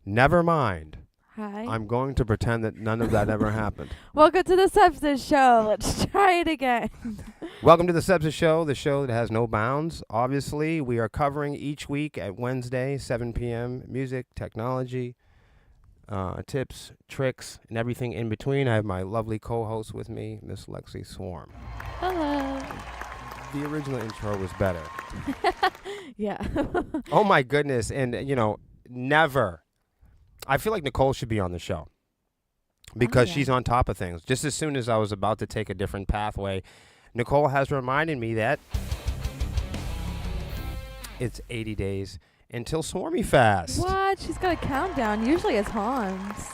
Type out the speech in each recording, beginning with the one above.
Never mind. Hi. I'm going to pretend that none of that ever happened. Welcome to the Sepsiss show. Let's try it again. Welcome to the Sepsiss Show, the show that has no bounds. Obviously, we are covering each week at Wednesday, 7 p.m., music, technology, tips, tricks, and everything in between. I have my lovely co-host with me, Miss Lexi Swarm. Hello. The original intro was better. Yeah. Oh, my goodness. And, never. I feel like Nicole should be on the show because yeah. she's on top of things. Just as soon as I was about to take a different pathway, Nicole has reminded me that it's 80 days until Swarmy Fest. What? She's got a countdown. Usually it's Hans.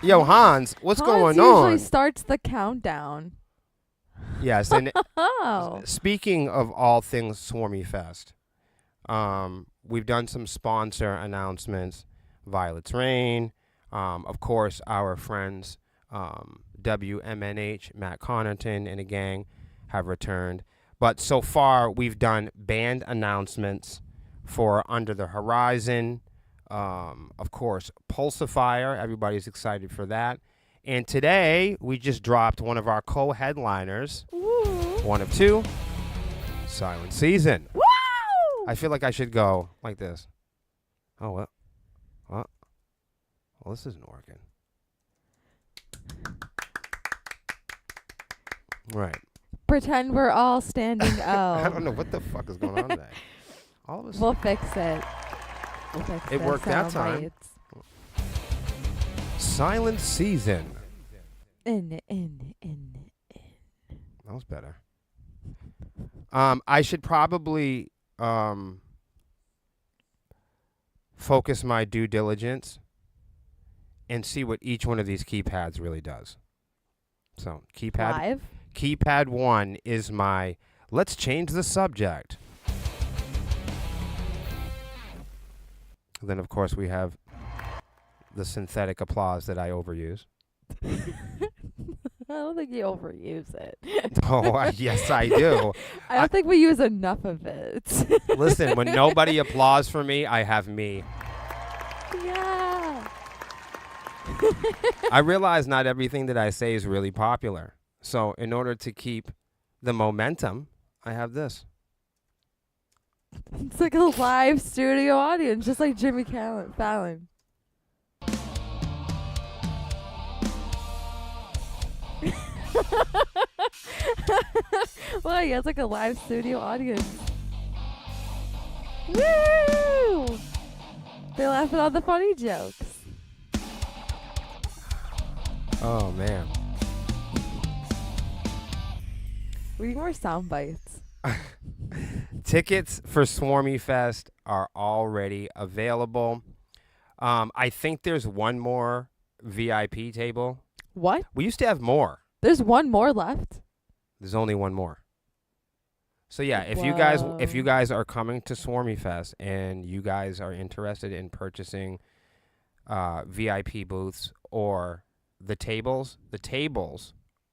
Yo, Hans, what's going Hans on? usually starts the countdown. Yes, and Oh. speaking of all things Swarmy Fest, we've done some sponsor announcements. Violet's Rain, of course, our friends WMNH, Matt Connaughton, and a gang have returned. But so far, we've done band announcements for Under the Horizon, of course, Pulsifier. Everybody's excited for that. And today, we just dropped one of our co-headliners, one of two, Silent Season. Woo! I feel like I should go like this. Oh, well. Well, this isn't working. Right. Pretend we're all standing I O. don't know what the fuck is going on today. All of a sudden. We'll fix it. It worked that time. Bites. Silent Season. In. That was better. I should probably focus my due diligence and see what each one of these keypads really does. So, Live? Keypad 1 is my, let's change the subject. And then, of course, we have the synthetic applause that I overuse. I don't think you overuse it. Oh, yes, I do. I don't think we use enough of it. Listen, when nobody applauds for me, I have me. Yeah. I realize not everything that I say is really popular. So in order to keep the momentum, I have this. It's like a live studio audience, just like Jimmy Fallon. Well, yeah, it's like a live studio audience. Woo! They laugh at all the funny jokes. Oh, man. We need more sound bites. Tickets for Swarmy Fest are already available. I think there's one more VIP table. What? We used to have more. There's one more left? There's only one more. So yeah, if Whoa. you guys are coming to Swarmy Fest and you guys are interested in purchasing VIP booths or the tables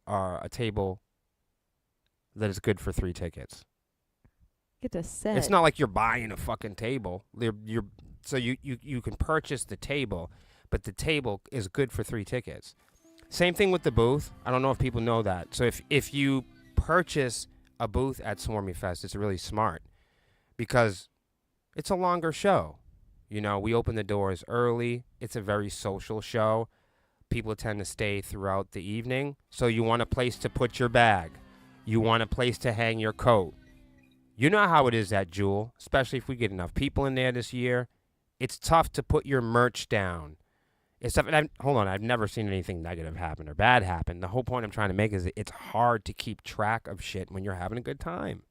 are a table that is good for 3 tickets. Get to sit. It's not like you're buying a fucking table. So you can purchase the table, but the table is good for 3 tickets. Same thing with the booth. I don't know if people know that. So if you purchase a booth at Swarmy Fest, it's really smart because it's a longer show. We open the doors early. It's a very social show. People tend to stay throughout the evening. So you want a place to put your bag. You want a place to hang your coat. You know how it is at Jewel, especially if we get enough people in there this year. It's tough to put your merch down. It's tough. And hold on, I've never seen anything negative happen or bad happen. The whole point I'm trying to make is that it's hard to keep track of shit when you're having a good time.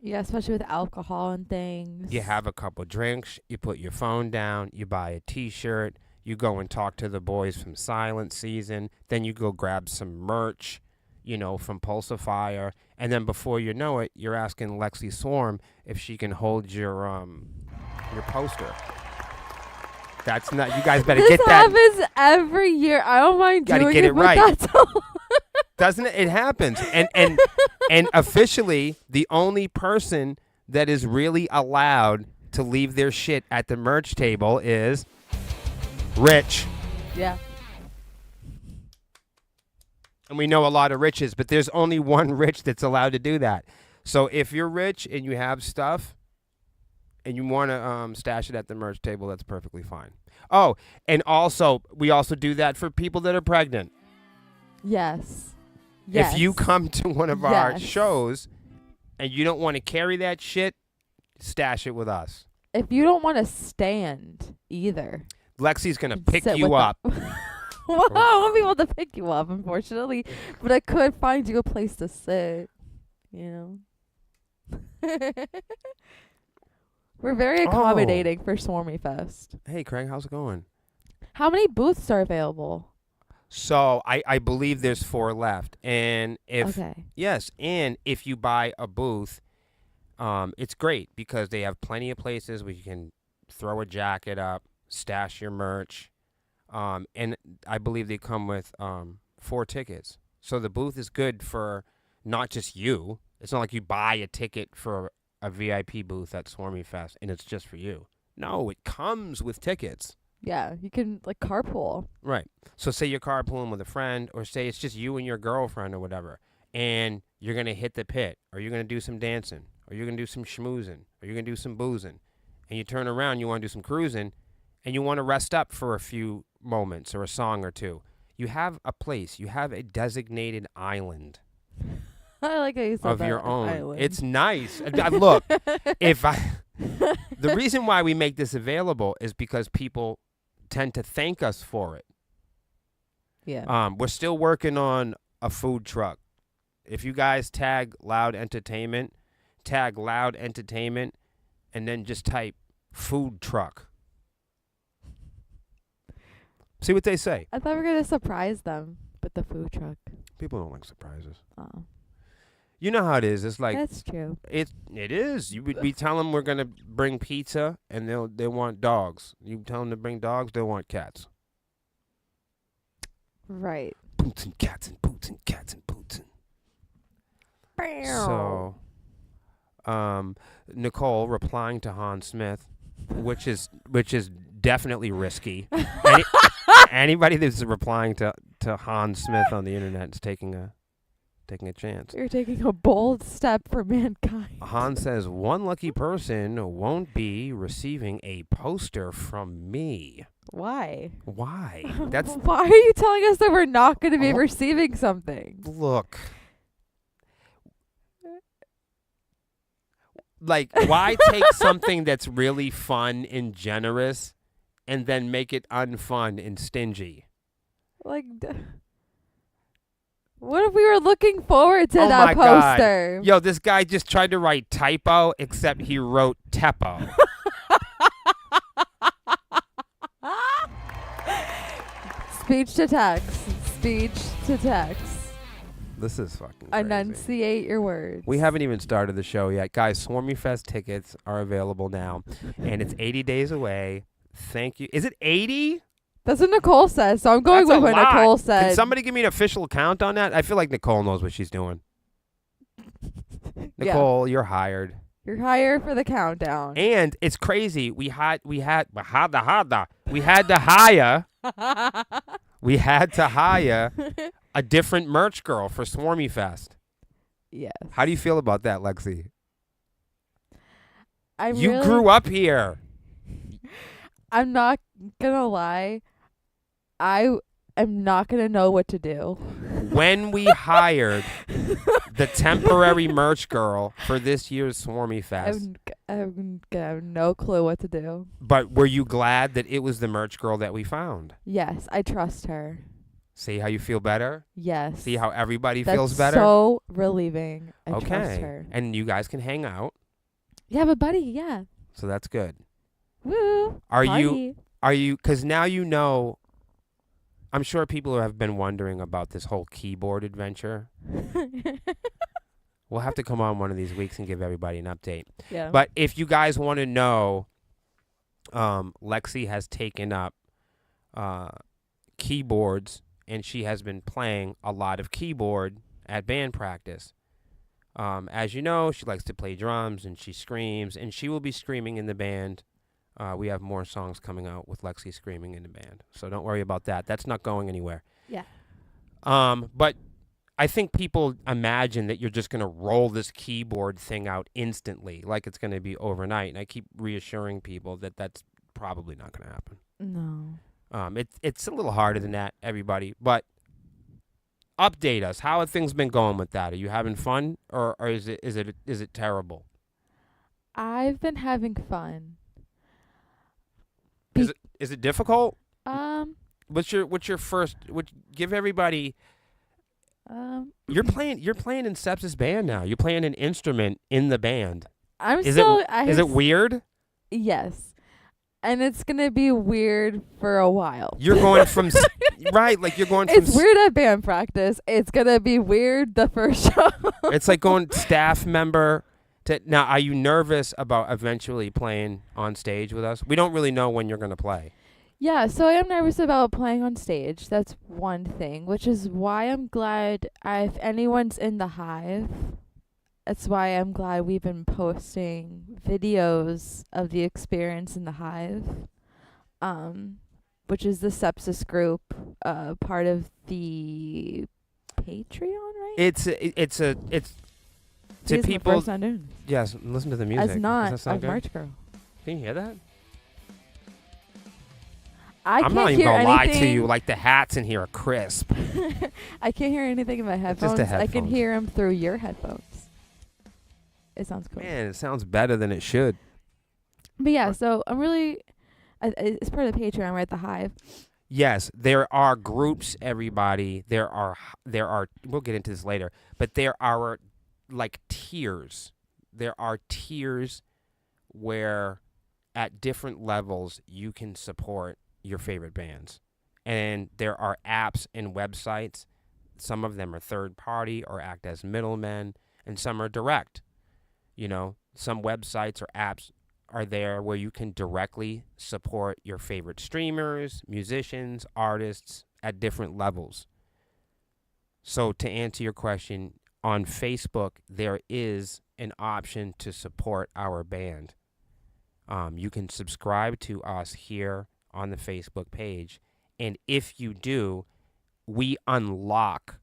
Yeah, especially with alcohol and things. You have a couple drinks, you put your phone down, you buy a T-shirt, you go and talk to the boys from Silent Season, then you go grab some merch, from Pulsifier, and then before you know it, you're asking Lexi Swarm if she can hold your poster. That's not. You guys better get that. This happens every year. I don't mind Gotta doing get it but right. that's all. Doesn't it? It happens. And officially, the only person that is really allowed to leave their shit at the merch table is rich. Yeah. And we know a lot of riches, but there's only one rich that's allowed to do that. So if you're rich and you have stuff and you want to stash it at the merch table, that's perfectly fine. Oh, and also, we also do that for people that are pregnant. Yes. If you come to one of our Yes. shows and you don't want to carry that shit, stash it with us. If you don't want to stand either. Lexi's going to pick sit you with up. Well, I won't be able to pick you up, unfortunately. But I could find you a place to sit. You know? We're very accommodating for Swarmy Fest. Hey, Craig, how's it going? How many booths are available? So I believe there's 4 left. And if Okay. yes, and if you buy a booth, it's great because they have plenty of places where you can throw a jacket up, stash your merch. And I believe they come with 4 tickets. So the booth is good for not just you. It's not like you buy a ticket for a VIP booth at Swarmy Fest and it's just for you. No, it comes with tickets. Yeah, you can like carpool. Right. So say you're carpooling with a friend, or say it's just you and your girlfriend or whatever, and you're going to hit the pit, or you're going to do some dancing, or you're going to do some schmoozing, or you're going to do some boozing, and you turn around, you want to do some cruising, and you want to rest up for a few moments or a song or two. You have a place. You have a designated island I like how you said of that, your an own. island. It's nice. Look, the reason why we make this available is because people tend to thank us for it. Yeah. We're still working on a food truck. If you guys tag Loud Entertainment, and then just type food truck. See what they say. I thought we were going to surprise them with the food truck. People don't like surprises. Oh. You know how it is. It's like That's true. it is. We tell them we're gonna bring pizza, and they want dogs. You tell them to bring dogs, they want cats. Right. Boots and cats and boots and cats and boots. So, Nicole replying to Hans Smith, which is definitely risky. Anybody that's replying to Hans Smith on the internet is taking a chance. You're taking a bold step for mankind. Hans says, one lucky person won't be receiving a poster from me. Why? Why? That's Why are you telling us that we're not going to be receiving something? look. Like, why take something that's really fun and generous and then make it unfun and stingy? Like, what if we were looking forward to Oh that my God. poster? Yo, this guy just tried to write typo, except he wrote tepo. Speech to text. Speech to text. This is fucking crazy. Enunciate your words. We haven't even started the show yet. Guys, Swarmy Fest tickets are available now, and it's 80 days away. Thank you. Is it 80? That's what Nicole says, so I'm going That's with a what lot. Nicole said. Can somebody give me an official count on that? I feel like Nicole knows what she's doing. Yeah. Nicole, you're hired. You're higher for the countdown. And it's crazy. We had to hire a different merch girl for Swarmy Fest. Yes. How do you feel about that, Lexi? You really, grew up here. I'm not gonna lie. I am not gonna know what to do. When we hired the temporary merch girl for this year's Swarmy Fest, I'm gonna have no clue what to do. but were you glad that it was the merch girl that we found? Yes, I trust her. See how you feel better? Yes. See how everybody That's feels better? so relieving. I trust Okay. her. And you guys can hang out, Yeah, but buddy, yeah. so that's good. Woo. Are Party. you, because now you know, I'm sure people have been wondering about this whole keyboard adventure. We'll have to come on one of these weeks and give everybody an update. Yeah. But if you guys want to know, Lexi has taken up keyboards, and she has been playing a lot of keyboard at band practice. As you know, she likes to play drums and she screams, and she will be screaming in the band. We have more songs coming out with Lexi screaming in the band, so don't worry about that. That's not going anywhere. Yeah. But I think people imagine that you're just going to roll this keyboard thing out instantly, like it's going to be overnight. And I keep reassuring people that that's probably not going to happen. No. It's a little harder than that, everybody. But update us. How have things been going with that? Are you having fun, or is it terrible? I've been having fun. Is it difficult? Um. What's your first? Give everybody. You're playing in Sepsiss band now. You're playing an instrument in the band. Is it weird? Yes, and it's gonna be weird for a while. You're going from right, like you're going from. It's weird at band practice. It's gonna be weird the first show. It's like going staff member to now. Are you nervous about eventually playing on stage with us? We don't really know when you're gonna play. Yeah, so I am nervous about playing on stage. That's one thing, which is why I'm glad if anyone's in the Hive, that's why I'm glad we've been posting videos of the experience in the Hive, which is the Sepsiss group, part of the Patreon, right? It's to people. Yes, listen to the music. As not Does that sound a good? March girl. Can you hear that? I'm not even gonna lie to you. Like the hats in here are crisp. I can't hear anything in my headphones. Just the I can headphones. hear them through your headphones. It sounds cool. Man, it sounds better than it should. But yeah, so I'm really, it's part of the Patreon, right? The Hive. Yes, there are groups. Everybody, there are. We'll get into this later, but there are like tiers. There are tiers where, at different levels, you can support your favorite bands. And there are apps and websites. Some of them are third party or act as middlemen, and some are direct. Some websites or apps are there where you can directly support your favorite streamers, musicians, artists at different levels. So to answer your question, on Facebook, there is an option to support our band. You can subscribe to us here on the Facebook page. And if you do, we unlock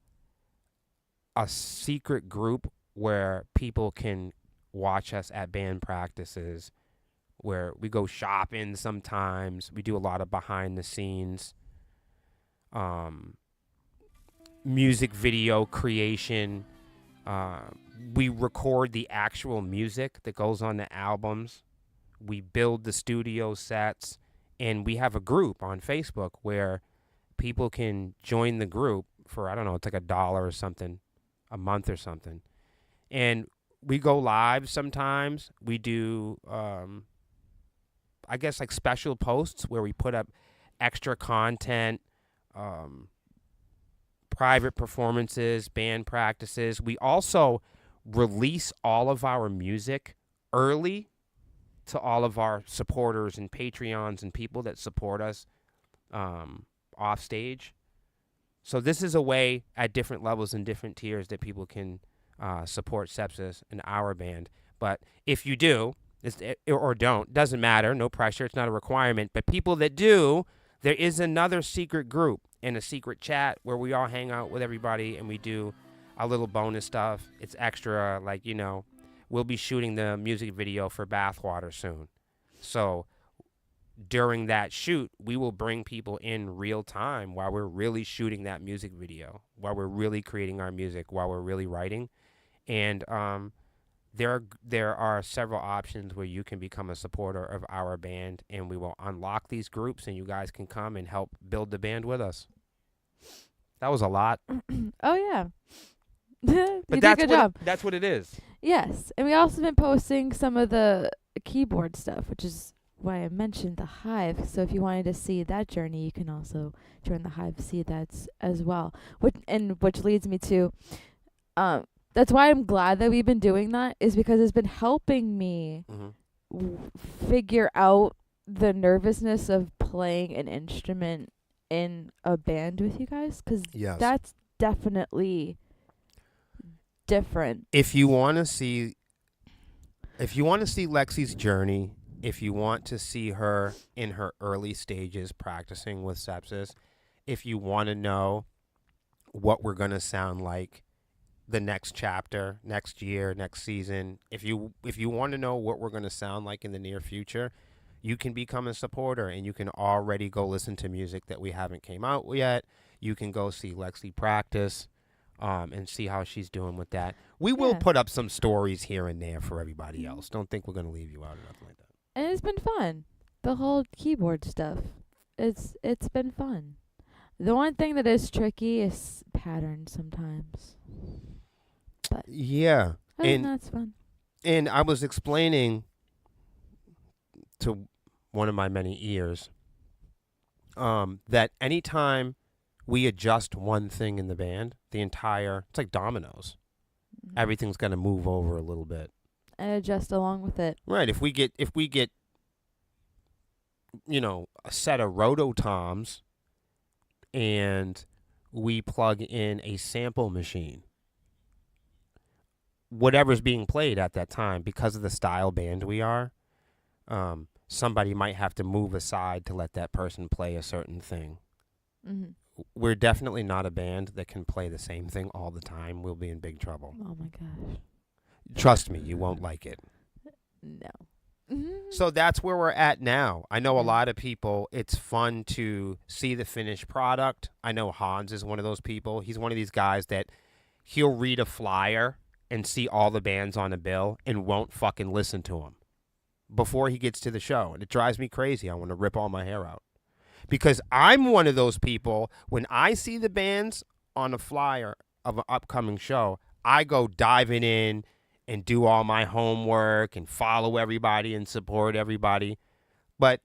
a secret group where people can watch us at band practices, where we go shopping sometimes. We do a lot of behind the scenes music video creation. We record the actual music that goes on the albums. We build the studio sets, and we have a group on Facebook where people can join the group for, I don't know, it's like $1 or something a month or something. And we go live sometimes. We do, I guess, like special posts where we put up extra content, private performances, band practices. We also release all of our music early to all of our supporters and Patreons and people that support us off stage. So this is a way at different levels and different tiers that people can support Sepsiss and our band. But if you do, or don't, doesn't matter, no pressure, it's not a requirement. But people that do, there is another secret group and a secret chat where we all hang out with everybody and we do a little bonus stuff. It's extra, like, we'll be shooting the music video for Bathwater soon. So during that shoot, we will bring people in real time while we're really shooting that music video, while we're really creating our music, while we're really writing. And there are several options where you can become a supporter of our band, and we will unlock these groups, and you guys can come and help build the band with us. That was a lot. Oh, yeah. But that's what it is. Yes, and we also been posting some of the keyboard stuff, which is why I mentioned the Hive. So if you wanted to see that journey, you can also join the Hive to see that as well. Which leads me to, that's why I'm glad that we've been doing that, is because it's been helping me figure out the nervousness of playing an instrument in a band with you guys, because that's definitely different. If you want to see Lexi's journey, if you want to see her in her early stages practicing with Sepsiss, if you want to know what we're going to sound like the next chapter, next year, next season, if you want to know what we're going to sound like in the near future, you can become a supporter and you can already go listen to music that we haven't came out yet. You can go see Lexi practice and see how she's doing with that. We will Yeah. put up some stories here and there for everybody else. Don't think we're going to leave you out or nothing like that. And it's been fun. The whole keyboard stuff. It's been fun. The one thing that is tricky is patterns sometimes. But Yeah. other than And that's fun. And I was explaining to one of my many ears that anytime we adjust one thing in the band, it's like dominoes. Mhm. Everything's going to move over a little bit. And adjust along with it. Right. If we get, a set of rototoms and we plug in a sample machine, whatever's being played at that time, because of the style band we are, somebody might have to move aside to let that person play a certain thing. Mm-hmm. We're definitely not a band that can play the same thing all the time. We'll be in big trouble. Oh my gosh. Trust me, you won't like it. No. So that's where we're at now. I know a Yeah. lot of people, it's fun to see the finished product. I know Hans is one of those people. He's one of these guys that he'll read a flyer and see all the bands on a bill and won't fucking listen to them before he gets to the show. And it drives me crazy. I want to rip all my hair out. Because I'm one of those people, when I see the bands on a flyer of an upcoming show, I go diving in and do all my homework and follow everybody and support everybody. But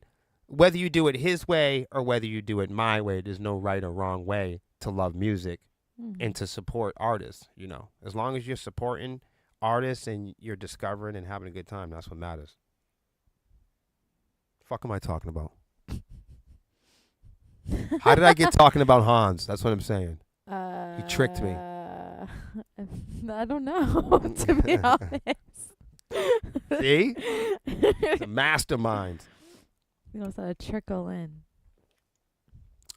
whether you do it his way or whether you do it my way, there's no right or wrong way to love music and to support artists, As long as you're supporting artists and you're discovering and having a good time, that's what matters. Fuck am I talking about? How did I get talking about Hans? That's what I'm saying. He tricked me. I don't know, to be honest. See? It's a mastermind. You know, so to trickle in.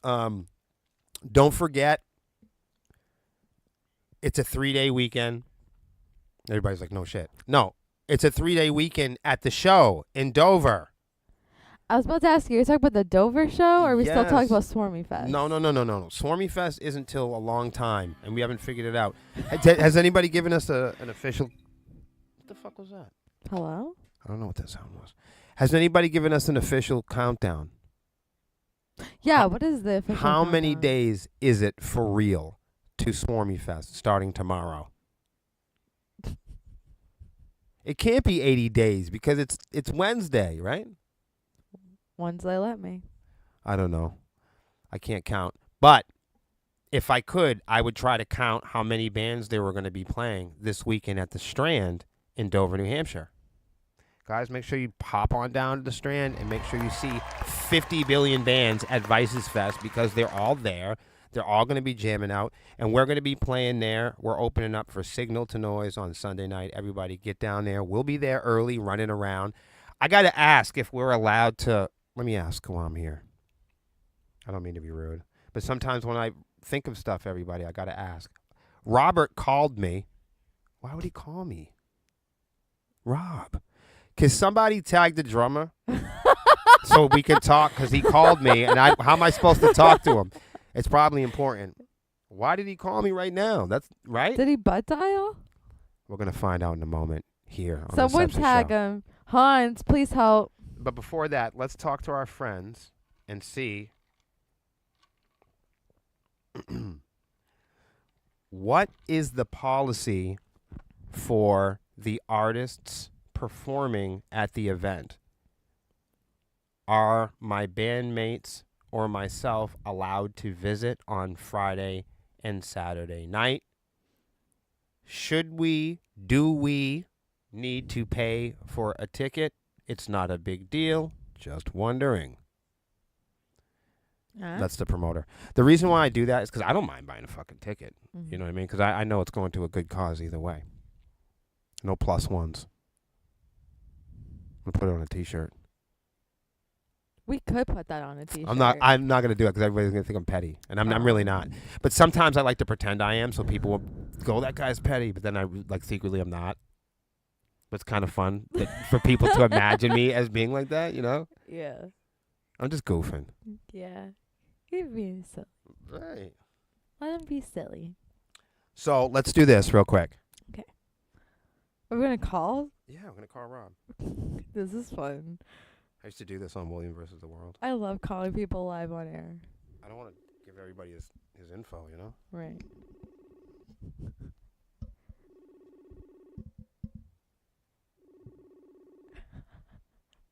Don't forget, it's a 3-day weekend. Everybody's like, no shit. No, it's a 3-day weekend at the show in Dover. I was about to ask you, you're talking about the Dover show, or are we still Yes. talking about Swarmy Fest? No. Swarmy Fest isn't till a long time, and we haven't figured it out. Has anybody given us an official... What the fuck was that? Hello? I don't know what that sound was. Has anybody given us an official countdown? Yeah, what is the official How many countdown? days is it for real to Swarmy Fest starting tomorrow? It can't be 80 days because it's Wednesday, right? Once they let me. I don't know. I can't count. But if I could, I would try to count how many bands there were going to be playing this weekend at the Strand in Dover, New Hampshire. Guys, make sure you pop on down to the Strand and make sure you see 50 billion bands at Vices Fest because they're all there. They're all going to be jamming out, and we're going to be playing there. We're opening up for Signal to Noise on Sunday night. Everybody get down there. We'll be there early, running around. I got to ask if we're allowed to. Let me ask while I'm here. I don't mean to be rude, but sometimes when I think of stuff, everybody, I got to ask. Robert called me. Why would he call me? Rob. Because somebody tagged the drummer so we could talk because he called me, and how am I supposed to talk to him? It's probably important. Why did he call me right now? That's right. Did he butt dial? We're going to find out in a moment here on Someone the Sepsiss tag Show. him. Hans, please help. But before that, let's talk to our friends and see what is the policy for the artists performing at the event. Are my bandmates or myself allowed to visit on Friday and Saturday night? Do we need to pay for a ticket? It's not a big deal. Just wondering. That's the promoter. The reason why I do that is because I don't mind buying a fucking ticket. Mm-hmm. You know what I mean? Because I know it's going to a good cause either way. No plus ones. I'm gonna put it on a T-shirt. We could put that on a T-shirt. I'm not gonna do it because everybody's gonna think I'm petty, and I'm really not. But sometimes I like to pretend I am, so people will go, "That guy's petty," but then I like secretly I'm not. But it's kind of fun for people to imagine me as being like that. You know? Yeah. I'm just goofing. Yeah. You're being silly. Right. Let him be silly. So let's do this real quick. Are we gonna call? Yeah, I'm gonna call Rob. This is fun. I used to do this on William versus the World. I love calling people live on air. I don't want to give everybody his info, you know? Right.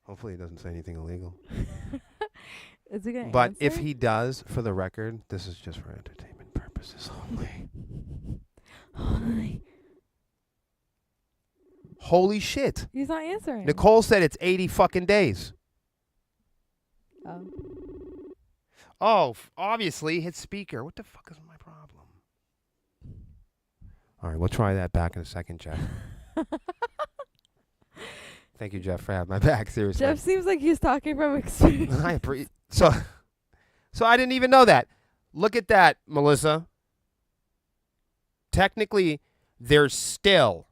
Hopefully he doesn't say anything illegal. Is he gonna But answer? if he does, for the record, this is just for entertainment purposes only. Holy shit. He's not answering. Nicole said it's 80 fucking days. Oh. Oh, obviously hit speaker. What the fuck is my problem? All right, we'll try that back in a second, Jeff. Thank you, Jeff, for having my back. Seriously. Jeff seems like he's talking from experience. I appreciate. So I didn't even know that. Look at that, Melissa. Technically, there's still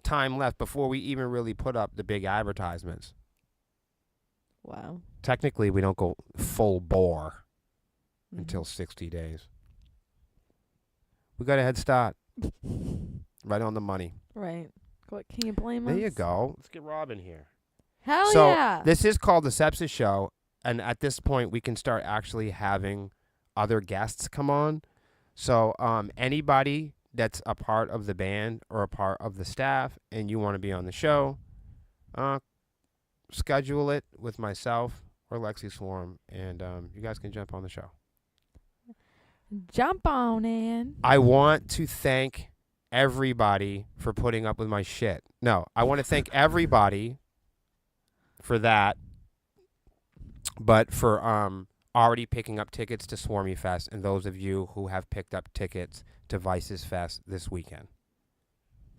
time left before we even really put up the big advertisements. Wow. Technically, we don't go full bore until 60 days. We got a head start. Right on the money. Right. What can you blame us? There you go. Let's get Rob in here. Hell So yeah. this is called the Sepsiss Show, and at this point, we can start actually having other guests come on. So anybody that's a part of the band or a part of the staff and you want to be on the show, schedule it with myself or Lexi Swarm, and you guys can jump on the show. Jump on in. I want to thank everybody for putting up with my shit. No, I want to thank everybody for that, but for already picking up tickets to Swarmy Fest, and those of you who have picked up tickets to Vices Fest this weekend.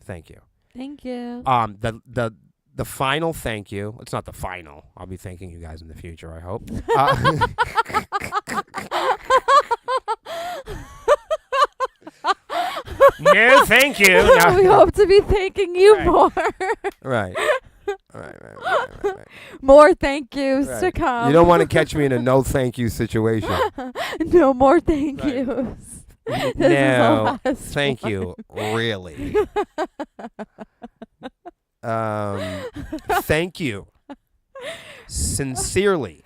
Thank you. Thank you. The final thank you. It's not the final. I'll be thanking you guys in the future, I hope. No, thank you. No. We hope to be thanking you Right. more. Right. Right. More thank yous to Right. come. You don't want to catch me in a no thank you situation. No more thank Right. yous. This is the No, last thank one. you. Really. Thank you. Sincerely.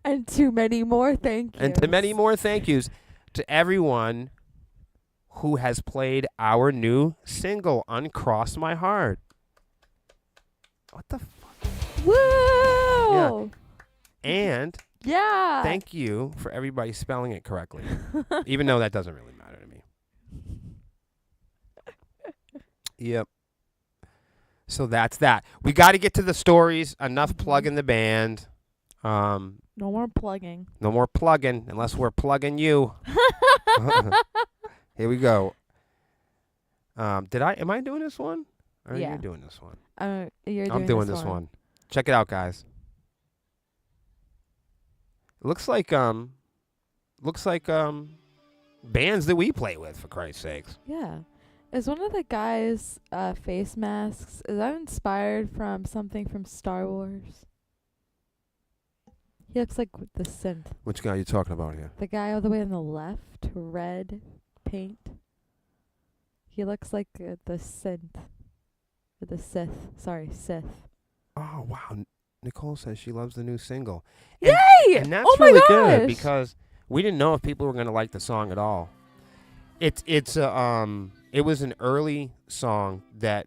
And too many more thank yous. And to many more thank yous to everyone who has played our new single, Uncross My Heart. What the fuck? Woo! And Yeah. thank you for everybody spelling it correctly, even though that doesn't really matter to me. Yep. So that's that. We got to get to the stories. Enough plugging the band. No more plugging. No more plugging unless we're plugging you. Here we go. Am I doing this one? Or Yeah. are you doing this one? You're I'm doing this one. Check it out, guys. Looks like bands that we play with, for Christ's sakes. Yeah. Is one of the guys' face masks, is that inspired from something from Star Wars? He looks like the synth. Which guy are you talking about here? The guy all the way on the left, red paint. He looks like the synth. The Sith. Sorry, Sith. Oh, wow. Nicole says she loves the new single. Yay! And that's Oh my really gosh! good because we didn't know if people were going to like the song at all. It was an early song that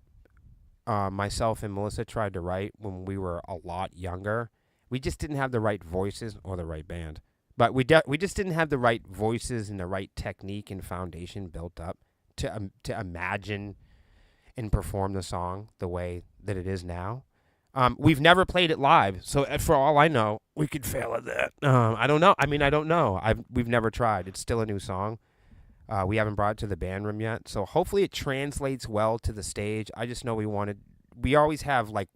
myself and Melissa tried to write when we were a lot younger. We just didn't have the right voices or the right band. But we just didn't have the right voices and the right technique and foundation built up to imagine and perform the song the way that it is now. We've never played it live, so for all I know, we could fail at that. I don't know. I mean, I don't know. We've never tried. It's still a new song. We haven't brought it to the band room yet, so hopefully it translates well to the stage. I just know we always have, like,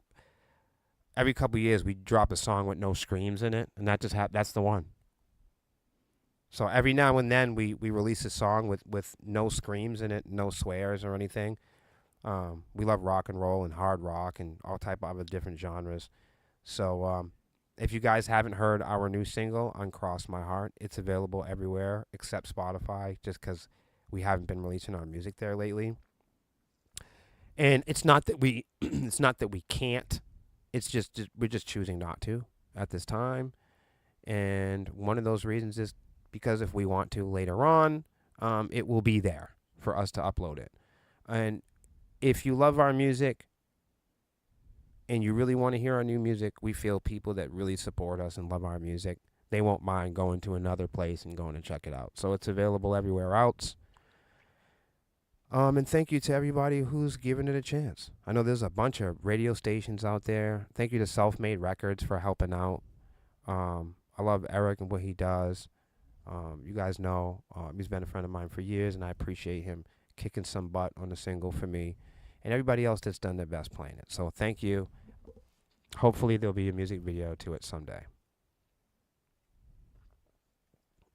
every couple of years we drop a song with no screams in it, and that's the one. So every now and then we release a song with no screams in it, no swears or anything. We love rock and roll and hard rock and all type of other different genres. So if you guys haven't heard our new single, Uncross My Heart, it's available everywhere except Spotify, just because we haven't been releasing our music there lately. And it's not that we can't. It's just we're just choosing not to at this time. And one of those reasons is because if we want to later on, it will be there for us to upload it. And if you love our music and you really want to hear our new music, we feel people that really support us and love our music, they won't mind going to another place and going to check it out. So it's available everywhere else. And thank you to everybody who's given it a chance. I know there's a bunch of radio stations out there. Thank you to Self-Made Records for helping out. I love Eric and what he does. You guys know he's been a friend of mine for years, and I appreciate him kicking some butt on the single for me, and everybody else that's done their best playing it. So thank you. Hopefully there'll be a music video to it someday.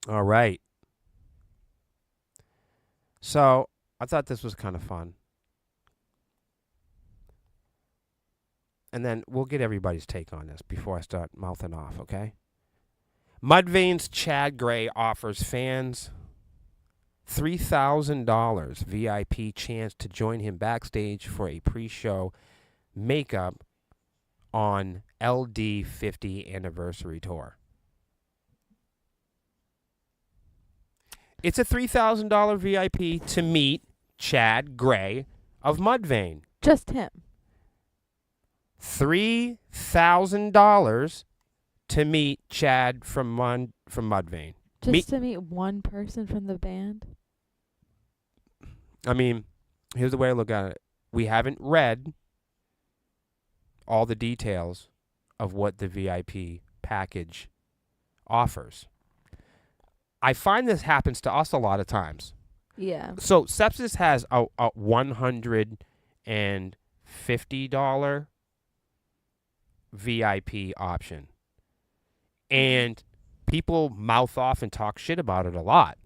All right. So I thought this was kind of fun. And then we'll get everybody's take on this before I start mouthing off, okay? Mudvayne's Chad Gray offers fans $3,000 VIP chance to join him backstage for a pre-show makeup on LD 50 anniversary tour. It's a $3,000 VIP to meet Chad Gray of Mudvayne. Just him. $3,000 to meet Chad from Mudvayne. Just to meet one person from the band? I mean, here's the way I look at it. We haven't read all the details of what the VIP package offers. I find this happens to us a lot of times. Yeah. So Sepsiss has a $150 VIP option. And people mouth off and talk shit about it a lot.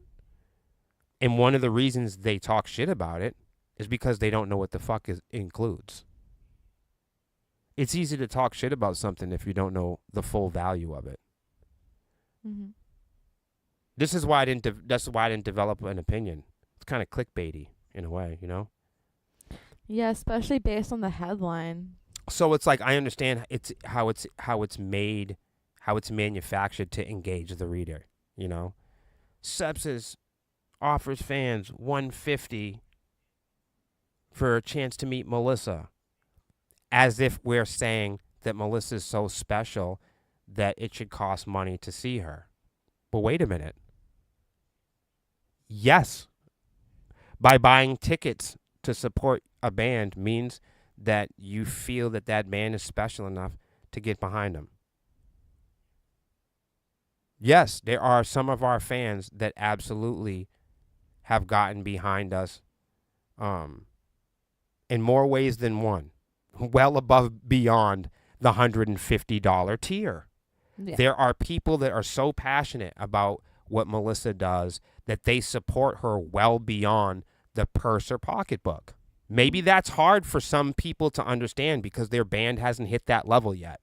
And one of the reasons they talk shit about it is because they don't know what the fuck it includes. It's easy to talk shit about something if you don't know the full value of it. Mm-hmm. This is why that's why I didn't develop an opinion. It's kind of clickbaity in a way, you know? Yeah, especially based on the headline. So it's like I understand how it's made, how it's manufactured to engage the reader, you know? Sepsiss offers fans $150 for a chance to meet Melissa, as if we're saying that Melissa's so special that it should cost money to see her. But wait a minute. Yes, by buying tickets to support a band means that you feel that that band is special enough to get behind them. Yes, there are some of our fans that absolutely have gotten behind us in more ways than one, well above beyond the $150 tier. Yeah. There are people that are so passionate about what Melissa does that they support her well beyond the purse or pocketbook. Maybe that's hard for some people to understand because their band hasn't hit that level yet.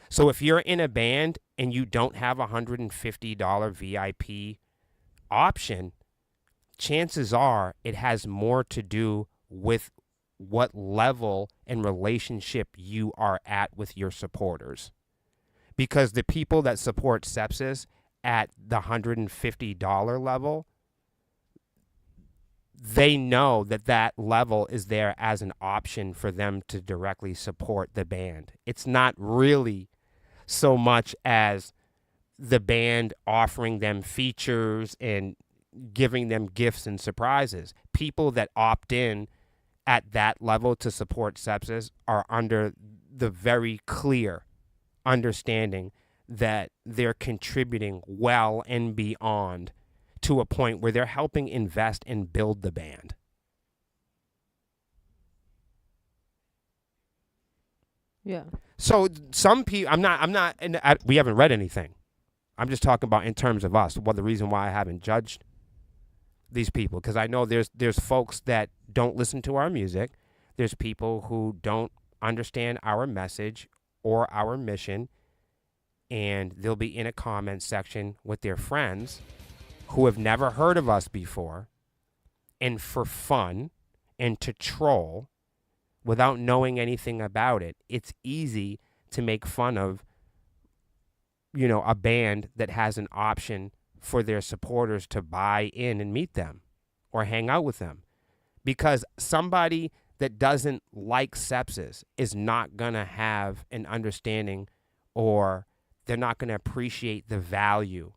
So if you're in a band and you don't have a $150 VIP option, chances are it has more to do with what level and relationship you are at with your supporters. Because the people that support Sepsiss at the $150 level, they know that that level is there as an option for them to directly support the band. It's not really so much as the band offering them features and giving them gifts and surprises. People that opt in at that level to support Sepsiss are under the very clear understanding that they're contributing well and beyond to a point where they're helping invest and build the band. Yeah. So some people, we haven't read anything. I'm just talking about in terms of us. Well, the reason why I haven't judged these people, because I know there's folks that don't listen to our music. There's people who don't understand our message or our mission, and they'll be in a comment section with their friends who have never heard of us before, and for fun and to troll without knowing anything about it, it's easy to make fun of, a band that has an option for their supporters to buy in and meet them or hang out with them. Because somebody that doesn't like Sepsiss is not going to have an understanding, or they're not going to appreciate the value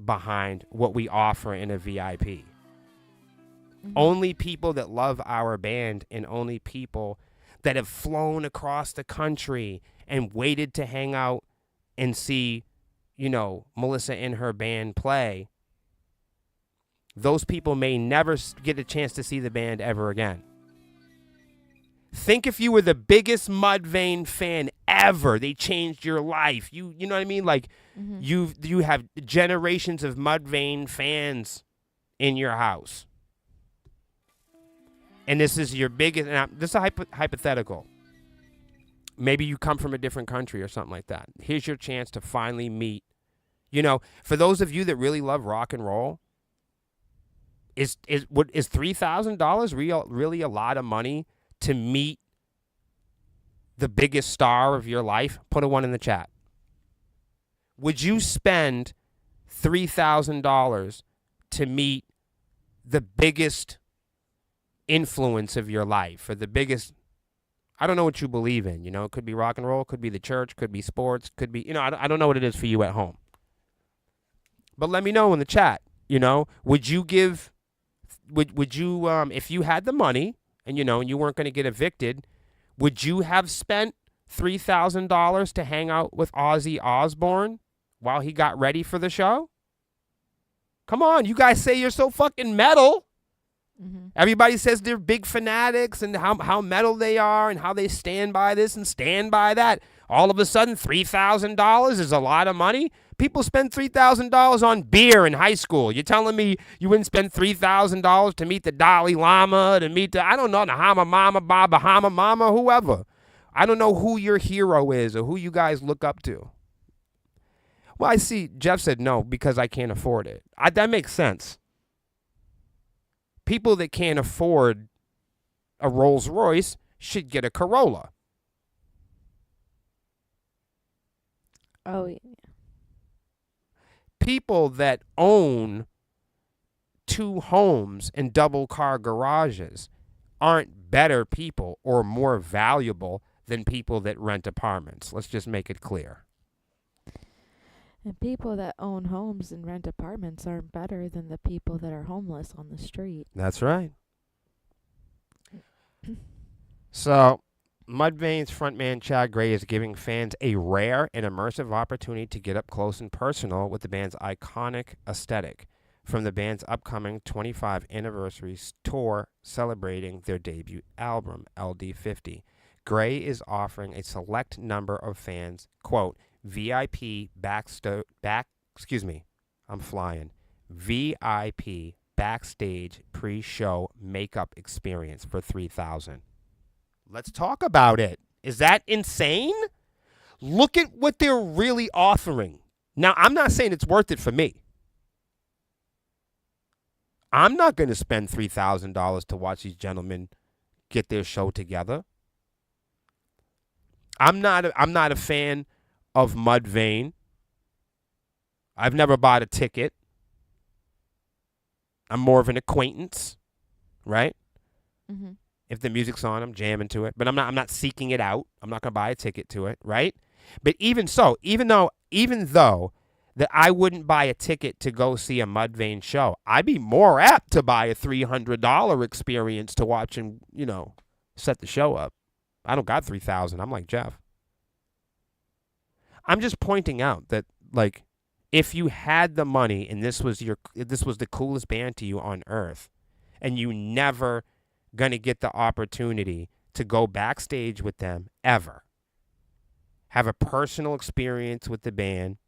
behind what we offer in a VIP. Mm-hmm. Only people that love our band and only people that have flown across the country and waited to hang out and see, Melissa and her band play, those people may never get a chance to see the band ever again. Think if you were the biggest Mudvayne fan ever, they changed your life. You know what I mean? Like, mm-hmm. you have generations of Mudvayne fans in your house. And this is your biggest, this is a hypothetical. Maybe you come from a different country or something like that. Here's your chance to finally meet. For those of you that really love rock and roll, is $3,000 really a lot of money to meet the biggest star of your life? Put a 1 in the chat. Would you spend $3,000 to meet the biggest influence of your life, or the biggest, I don't know what you believe in, it could be rock and roll, could be the church, could be sports, could be, I don't know what it is for you at home. But let me know in the chat, would you give, would you, if you had the money and, and you weren't going to get evicted, would you have spent $3,000 to hang out with Ozzy Osbourne while he got ready for the show? Come on, you guys say you're so fucking metal. Mm-hmm. Everybody says they're big fanatics and how metal they are and how they stand by this and stand by that. All of a sudden, $3,000 is a lot of money. People spend $3,000 on beer in high school. You're telling me you wouldn't spend $3,000 to meet the Dalai Lama, to meet the Bahama Mama, whoever. I don't know who your hero is or who you guys look up to. Well, I see Jeff said no because I can't afford it. That makes sense. People that can't afford a Rolls Royce should get a Corolla. Oh, yeah. People that own 2 homes and double car garages aren't better people or more valuable than people that rent apartments. Let's just make it clear. And people that own homes and rent apartments aren't better than the people that are homeless on the street. That's right. So, Mudvayne's frontman Chad Gray is giving fans a rare and immersive opportunity to get up close and personal with the band's iconic aesthetic from the band's upcoming 25th anniversary tour celebrating their debut album, LD50. Gray is offering a select number of fans, quote, VIP VIP backstage pre-show makeup experience for $3,000. Let's talk about it. Is that insane? Look at what they're really offering. Now, I'm not saying it's worth it for me. I'm not going to spend $3,000 to watch these gentlemen get their show together. I'm not a fan of Mudvayne. I've never bought a ticket. I'm more of an acquaintance, right? Mm-hmm. If the music's on, I'm jamming to it, but I'm not seeking it out. I'm not going to buy a ticket to it, right? But even so, even though that I wouldn't buy a ticket to go see a Mudvayne show, I'd be more apt to buy a $300 experience to watch and, set the show up. I don't got 3,000. I'm like Jeff. I'm just pointing out that, like, if you had the money and this was the coolest band to you on earth, and you never gonna get the opportunity to go backstage with them ever, have a personal experience with the band,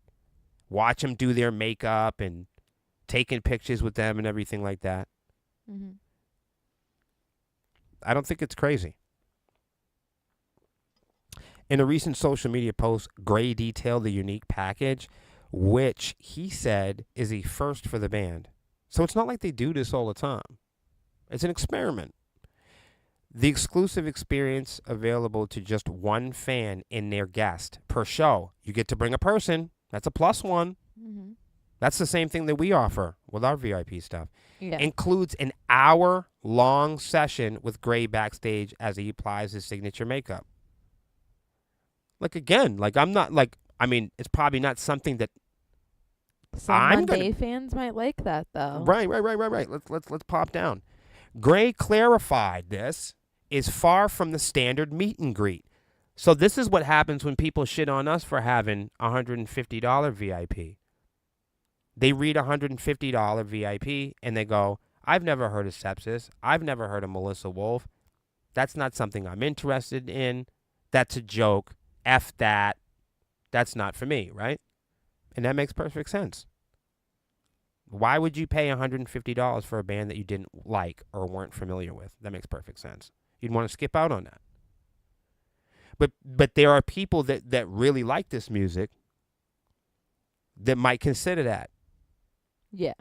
watch them do their makeup and taking pictures with them and everything like that. Mm-hmm. I don't think it's crazy. In a recent social media post, Gray detailed the unique package, which he said is a first for the band. So it's not like they do this all the time. It's an experiment. The exclusive experience available to just one fan and their guest per show. You get to bring a person. That's a plus one. Mm-hmm. That's the same thing that we offer with our VIP stuff. Yeah. Includes an hour-long session with Gray backstage as he applies his signature makeup. Like, again, like, I'm not, like, I mean, it's probably not something that Some I'm Monday fans might like that, though. Right. Let's pop down. Gray clarified this is far from the standard meet and greet. So this is what happens when people shit on us for having $150 VIP. They read $150 VIP and they go, I've never heard of Sepsiss. I've never heard of Melissa Wolf. That's not something I'm interested in. That's a joke. F that. That's not for me, right? And that makes perfect sense. Why would you pay $150 for a band that you didn't like or weren't familiar with? That makes perfect sense. You'd want to skip out on that. But there are people that really like this music that might consider that. Yeah.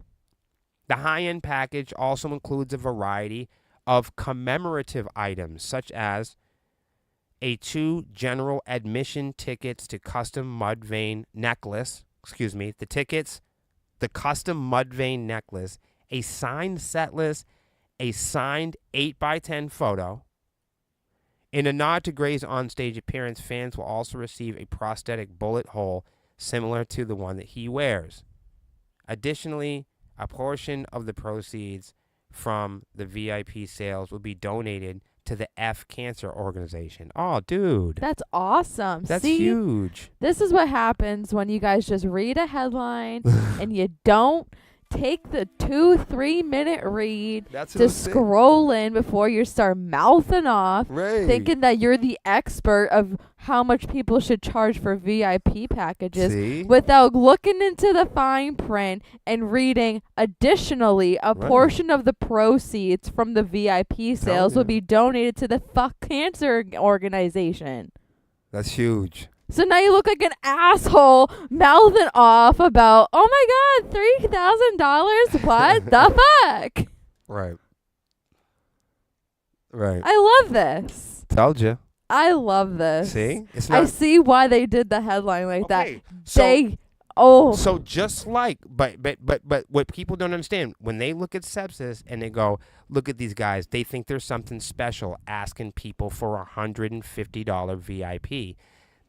The high-end package also includes a variety of commemorative items, such as a 2 general admission tickets to custom Mudvayne necklace. The custom Mudvayne necklace, a signed set list, a signed 8x10 photo. In a nod to Gray's onstage appearance, fans will also receive a prosthetic bullet hole similar to the one that he wears. Additionally, a portion of the proceeds from the VIP sales will be donated to the F Cancer Organization. Oh, dude. That's awesome. That's See, huge. This is what happens when you guys just read a headline and you don't take the 2-3 minute read to scroll in before you start mouthing off, thinking that you're the expert of how much people should charge for VIP packages without looking into the fine print and reading. Additionally, a portion of the proceeds from the VIP sales will be donated to the Fuck Cancer Organization. That's huge. So now you look like an asshole mouthing off about, oh my God, $3,000? What the fuck? Right. I love this. Told you. I love this. See? It's not, I see why they did the headline like that. So, So just like, but what people don't understand, when they look at Sepsiss and they go, look at these guys, they think there's something special asking people for $150 VIP.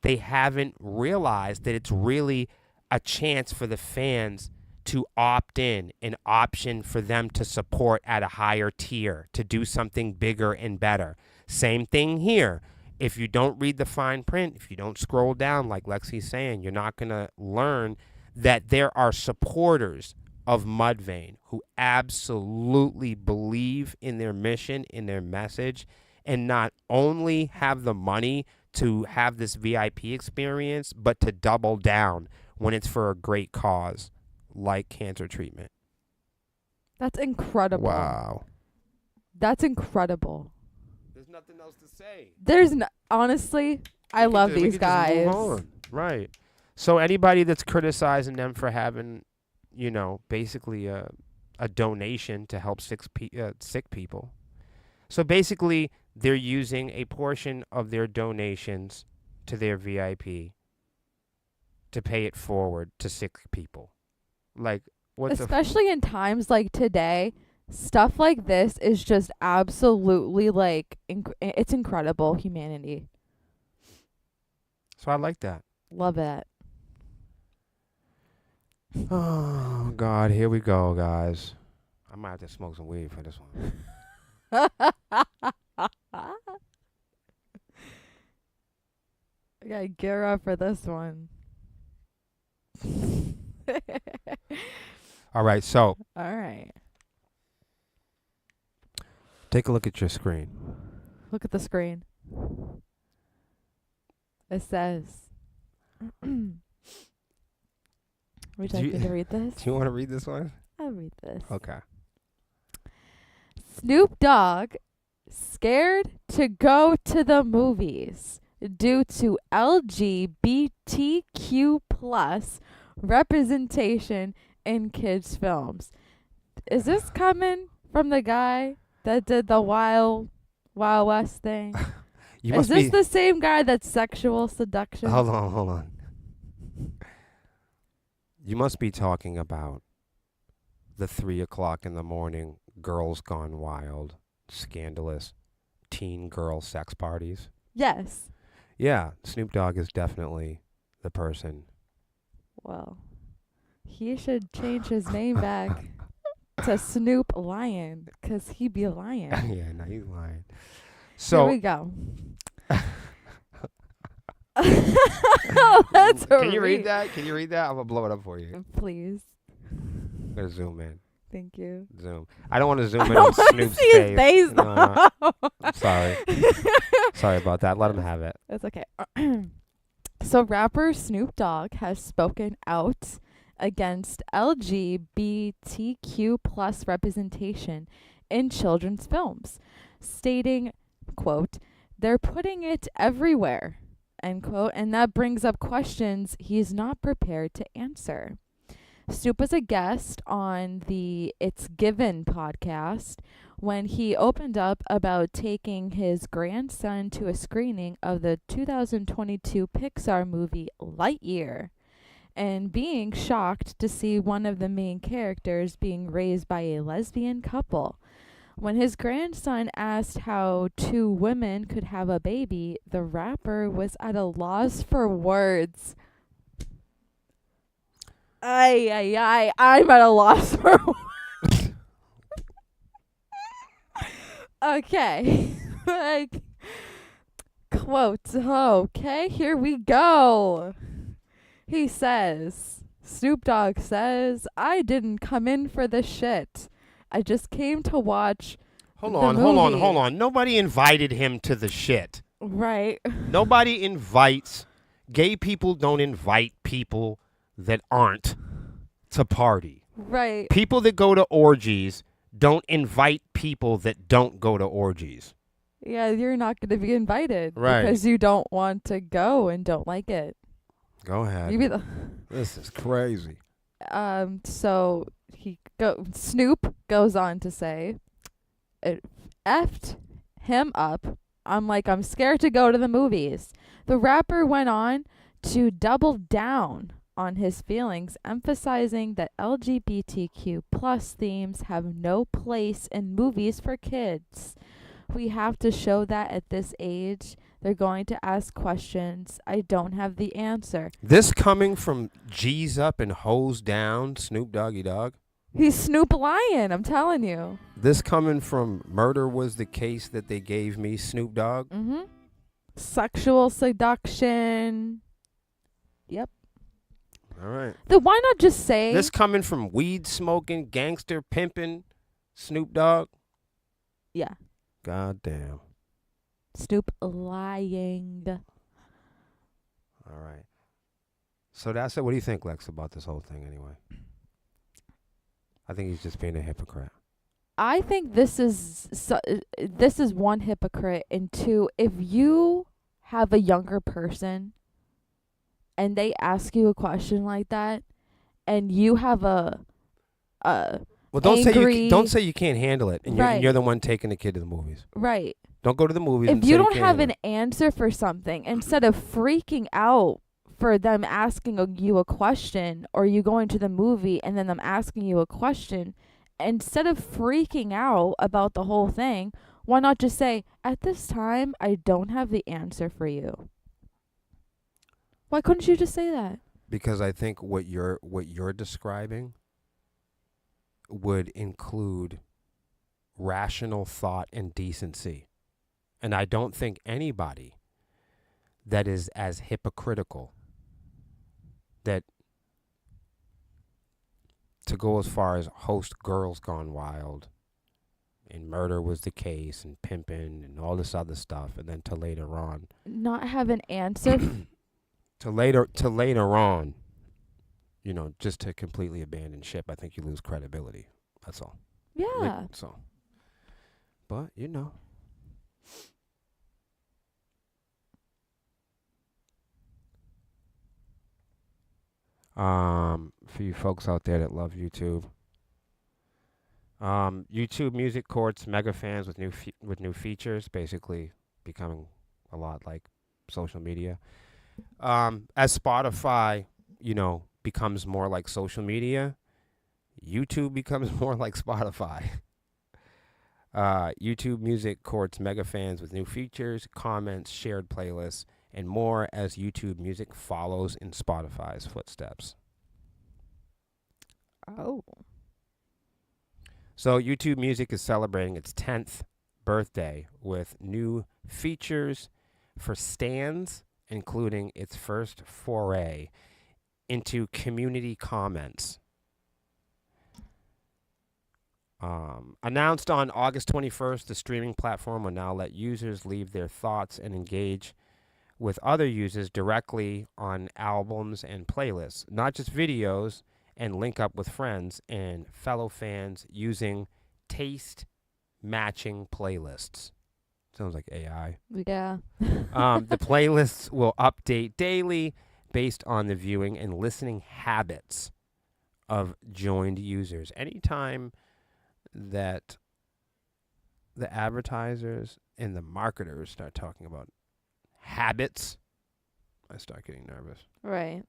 They haven't realized that it's really a chance for the fans to opt in, an option for them to support at a higher tier, to do something bigger and better. Same thing here. If you don't read the fine print, if you don't scroll down like Lexi's saying, you're not going to learn that there are supporters of Mudvayne who absolutely believe in their mission, in their message, and not only have the money to have this VIP experience, but to double down when it's for a great cause like cancer treatment. That's incredible. Wow. That's incredible. There's nothing else to say. Honestly, I love these guys. Right. So anybody that's criticizing them for having, basically a donation to help sick people. So basically, they're using a portion of their donations to their VIP to pay it forward to sick people. Like, especially in times like today, stuff like this is just absolutely like it's incredible humanity. So I like that. Love it. Oh God, here we go, guys. I might have to smoke some weed for this one. Yeah, gear up for this one. All right, so All right. take a look at your screen. Look at the screen. It says. Would you like me to read this? Do you want to read this one? I'll read this. Okay. Snoop Dogg scared to go to the movies due to LGBTQ plus representation in kids' films. Is this coming from the guy that did the Wild West thing? Is this the same guy that's sexual seduction? Hold on. You must be talking about the 3 o'clock in the morning girls gone wild, scandalous teen girl sex parties. Yes. Yeah, Snoop Dogg is definitely the person. Well, he should change his name back to Snoop Lion, 'cause he be lying. Yeah, now he's lying. So here we go. Can you read that? I'm gonna blow it up for you. Please. I'm gonna zoom in. Thank you. Zoom. I don't want to zoom in I on don't Snoop's see his face. No. I'm sorry. Sorry about that. Let him have it. It's okay. So rapper Snoop Dogg has spoken out against LGBTQ plus representation in children's films, stating, quote, "They're putting it everywhere," end quote, and that brings up questions he's not prepared to answer. Snoop was a guest on the It's Given podcast when he opened up about taking his grandson to a screening of the 2022 Pixar movie Lightyear and being shocked to see one of the main characters being raised by a lesbian couple. When his grandson asked how two women could have a baby, the rapper was at a loss for words. I'm at a loss for words. Okay. Like, quote, okay, here we go. He says, Snoop Dogg says, "I didn't come in for this shit. I just came to watch Hold the on. movie." Nobody invited him to the shit. Right. Nobody invites. Gay people don't invite people that aren't to party. Right. People that go to orgies don't invite people that don't go to orgies. Yeah, you're not going to be invited. Right. Because you don't want to go and don't like it. Go ahead. You be the This is crazy. So Snoop goes on to say, "It effed him up. I'm scared to go to the movies." The rapper went on to double down on his feelings, emphasizing that LGBTQ plus themes have no place in movies for kids. "We have to show that at this age. They're going to ask questions. I don't have the answer." This coming from G's up and hose down Snoop Doggy Dogg. He's Snoop Lion, I'm telling you. This coming from Murder Was the Case That They Gave Me Snoop Dogg. Mm-hmm. Sexual seduction. Yep. All right. Then why not just say... This coming from weed smoking, gangster pimping Snoop Dogg. Yeah. God damn. Snoop lying. All right. So that's it. What do you think, Lex, about this whole thing anyway? I think he's just being a hypocrite. I think this is one, hypocrite, and two, if you have a younger person and they ask you a question like that and you have a well, don't angry, say you can't handle it, and right. you're the one taking the kid to the movies. Right. Don't go to the movies. If you don't have an answer for something, instead of freaking out for them asking you a question, or you going to the movie and then them asking you a question, instead of freaking out about the whole thing, why not just say, "At this time, I don't have the answer for you"? Why couldn't you just say that? Because I think what you're describing would include rational thought and decency. And I don't think anybody that is as hypocritical, that to go as far as host Girls Gone Wild and Murder Was the Case and Pimpin' and all this other stuff, and then to later on Not have an answer. to later on, just to completely abandon ship, I think you lose credibility. That's all. Yeah. So, but for you folks out there that love YouTube, YouTube Music courts mega fans with new features, basically becoming a lot like social media. As Spotify, becomes more like social media, YouTube becomes more like Spotify. YouTube Music courts mega fans with new features, comments, shared playlists, and more as YouTube Music follows in Spotify's footsteps. Oh. So YouTube Music is celebrating its 10th birthday with new features for stans, including its first foray into community comments. Announced on August 21st, the streaming platform will now let users leave their thoughts and engage with other users directly on albums and playlists, not just videos, and link up with friends and fellow fans using taste-matching playlists. Sounds like AI. Yeah. The playlists will update daily based on the viewing and listening habits of joined users. Anytime that the advertisers and the marketers start talking about habits, I start getting nervous. Right.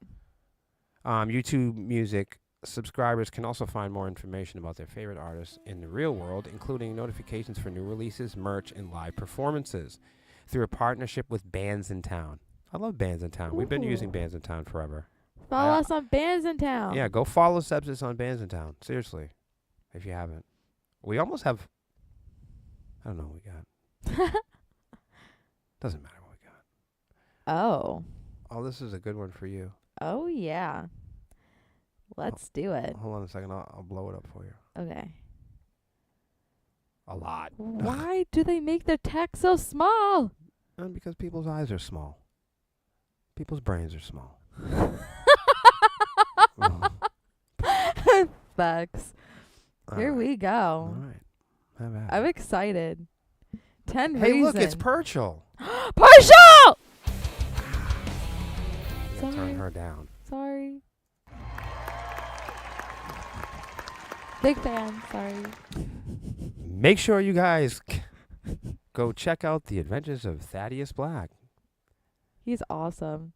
YouTube Music subscribers can also find more information about their favorite artists in the real world, including notifications for new releases, merch, and live performances through a partnership with Bands in Town. I love Bands in Town. We've been using Bands in Town forever. Follow us on Bands in Town. Yeah, go follow Sepsiss on Bands in Town. Seriously, if you haven't. We almost have, I don't know what we got. Doesn't matter what we got. Oh. Oh, this is a good one for you. Oh, yeah. Let's do it. Hold on a second. I'll blow it up for you. Okay. A lot. Why do they make their text so small? Because people's eyes are small. People's brains are small. Facts. Here we go. All right. Have at it. I'm excited. 10 Hey, reasons. look, it's Purchel. Partial! Sorry. Turn her down. Sorry. Big fan. Sorry. Make sure you guys go check out The Adventures of Thaddeus Black. He's awesome.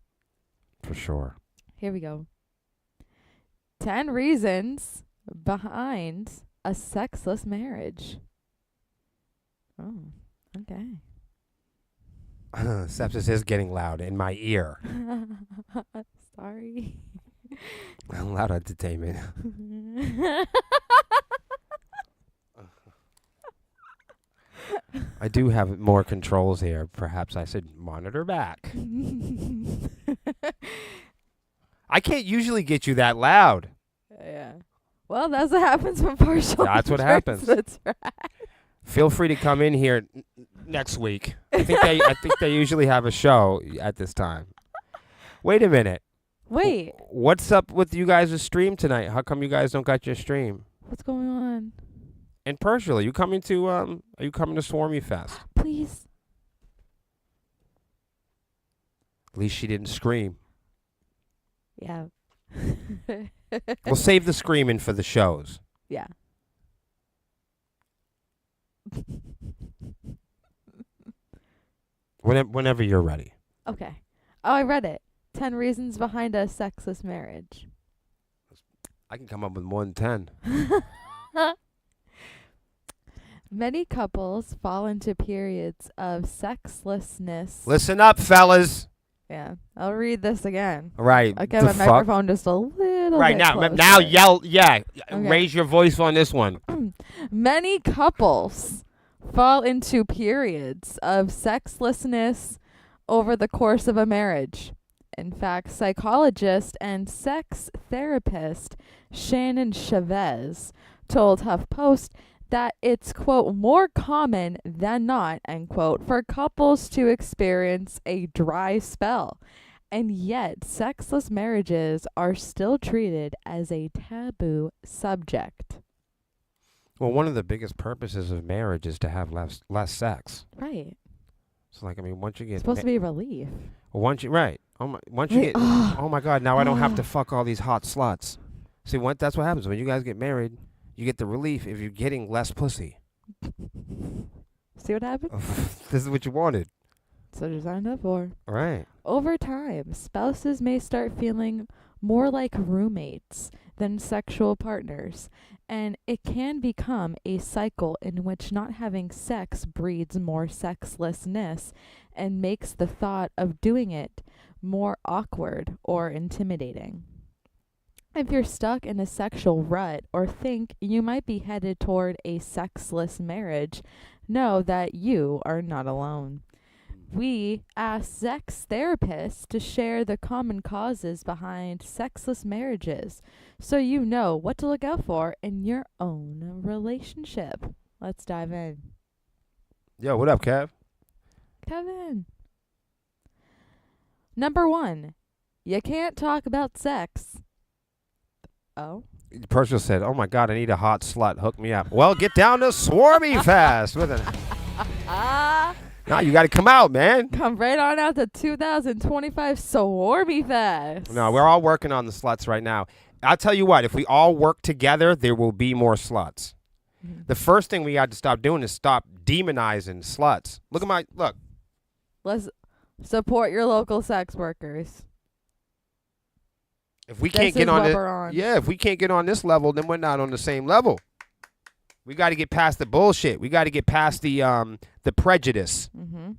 For sure. Here we go. 10 reasons behind a sexless marriage. Oh, okay. Sepsis is getting loud in my ear. Sorry. Loud entertainment. I do have more controls here. Perhaps I should monitor back. I can't usually get you that loud. Yeah. Well, that's what happens when partial. That's what insurance. happens. That's right. Feel free to come in here next week. I think they usually have a show at this time. Wait a minute. Wait. What's up with you guys' stream tonight? How come you guys don't got your stream? What's going on? And Pershel, are you coming to Swarmy Fest? Please. At least she didn't scream. Yeah. We'll save the screaming for the shows. Yeah. Whenever you're ready. Okay. Oh, I read it. 10 reasons behind a sexless marriage. I can come up with more than 10. Many couples fall into periods of sexlessness. Listen up, fellas. Yeah. I'll read this again. All right. I'll get my microphone just a little right bit now. closer. Now yell. Yeah. Okay. Raise your voice on this one. Many couples fall into periods of sexlessness over the course of a marriage. In fact, psychologist and sex therapist Shannon Chavez told HuffPost that it's, quote, more common than not, end quote, for couples to experience a dry spell. And yet, sexless marriages are still treated as a taboo subject. Well, one of the biggest purposes of marriage is to have less sex. Right. So, like, I mean, once you get It's supposed to be relief. once you right, once you get, oh my God, now I don't have to fuck all these hot sluts. See, that's what happens when you guys get married. You get the relief if you're getting less pussy. See what happened? This is what you wanted. That's what you're signed up for. Right. Over time, spouses may start feeling more like roommates than sexual partners, and it can become a cycle in which not having sex breeds more sexlessness and makes the thought of doing it more awkward or intimidating. If you're stuck in a sexual rut or think you might be headed toward a sexless marriage, know that you are not alone. We asked sex therapists to share the common causes behind sexless marriages so you know what to look out for in your own relationship. Let's dive in. Yo, what up, Kev? Kevin. Number 1, you can't talk about sex. Oh? The person said, "Oh my God, I need a hot slut. Hook me up." Well, get down to Swarmy Fest with an. No, you got to come out, man. Come right on out to 2025 Swarmy Fest. No, we're all working on the sluts right now. I'll tell you what, if we all work together, there will be more sluts. Mm-hmm. The first thing we got to stop doing is stop demonizing sluts. Look. Let's support your local sex workers. If we can't get on it, if we can't get on this level, then we're not on the same level. We got to get past the bullshit. We got to get past the prejudice. Mm-hmm.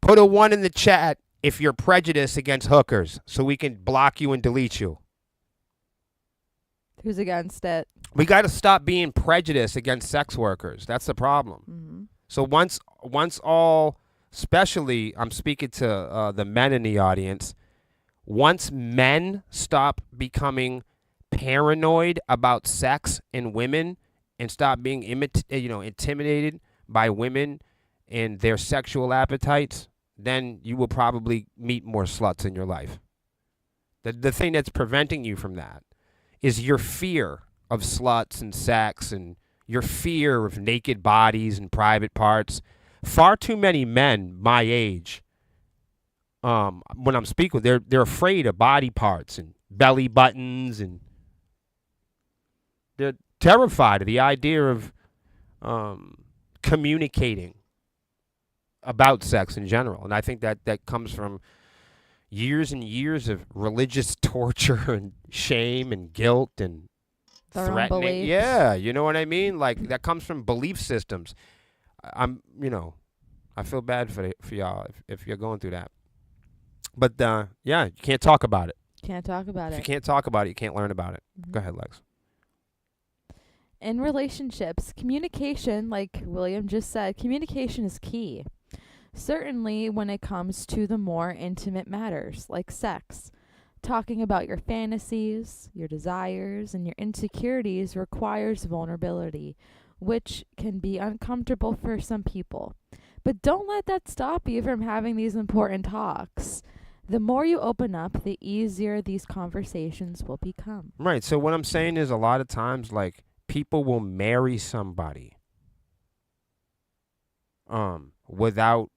Put a 1 in the chat if you're prejudiced against hookers, so we can block you and delete you. Who's against it? We got to stop being prejudiced against sex workers. That's the problem. Mm-hmm. So once all, especially, I'm speaking to the men in the audience. Once men stop becoming paranoid about sex and women and stop being intimidated by women and their sexual appetites, then you will probably meet more sluts in your life. The thing that's preventing you from that is your fear of sluts and sex and your fear of naked bodies and private parts. Far too many men my age, when I'm speaking, they're afraid of body parts and belly buttons, and they're terrified of the idea of communicating about sex in general. And I think that comes from years and years of religious torture and shame and guilt and Their own threatening. beliefs. Yeah, you know what I mean? Like, that comes from belief systems. I feel bad for y'all if you're going through that. But you can't talk about it. Can't talk about If it. you can't talk about it, you can't learn about it. Mm-hmm. Go ahead, Lex. In relationships, communication, like William just said, communication is key. Certainly when it comes to the more intimate matters, like sex. Talking about your fantasies, your desires, and your insecurities requires vulnerability, which can be uncomfortable for some people. But don't let that stop you from having these important talks. The more you open up, the easier these conversations will become. Right. So what I'm saying is, a lot of times, like, people will marry somebody without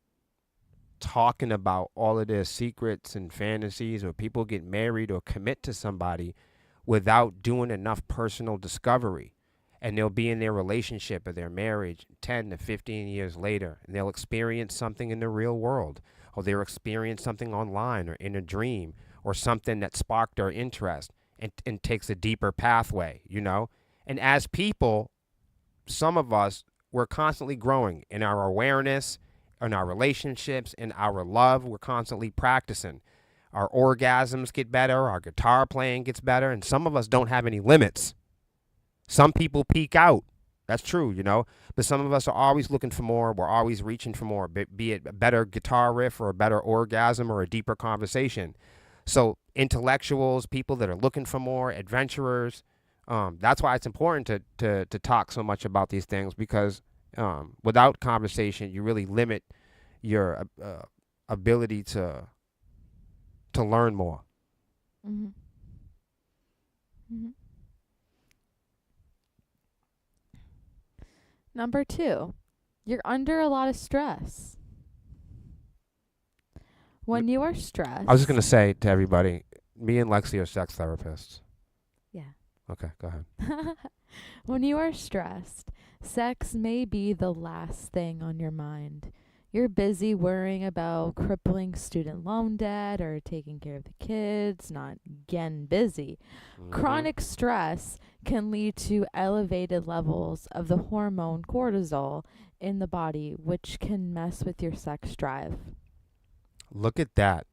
talking about all of their secrets and fantasies, or people get married or commit to somebody without doing enough personal discovery. And they'll be in their relationship or their marriage 10 to 15 years later, and they'll experience something in the real world, or they'll experience something online or in a dream, or something that sparked their interest and takes a deeper pathway, you know? And as people, some of us, we're constantly growing in our awareness, in our relationships, in our love. We're constantly practicing. Our orgasms get better, our guitar playing gets better, and some of us don't have any limits. Some people peak out That's true, you know. But some of us are always looking for more. We're always reaching for more, be it a better guitar riff or a better orgasm or a deeper conversation. So intellectuals, people that are looking for more, adventurers. That's why it's important to talk so much about these things, because without conversation, you really limit your ability to learn more. Mm-hmm. Mm-hmm. Number 2, you're under a lot of stress. When you are stressed. I was just gonna say to everybody, me and Lexi are sex therapists. Yeah. Okay, go ahead. When you are stressed, sex may be the last thing on your mind. You're busy worrying about crippling student loan debt or taking care of the kids, not getting busy. Mm-hmm. Chronic stress can lead to elevated levels of the hormone cortisol in the body, which can mess with your sex drive. Look at that.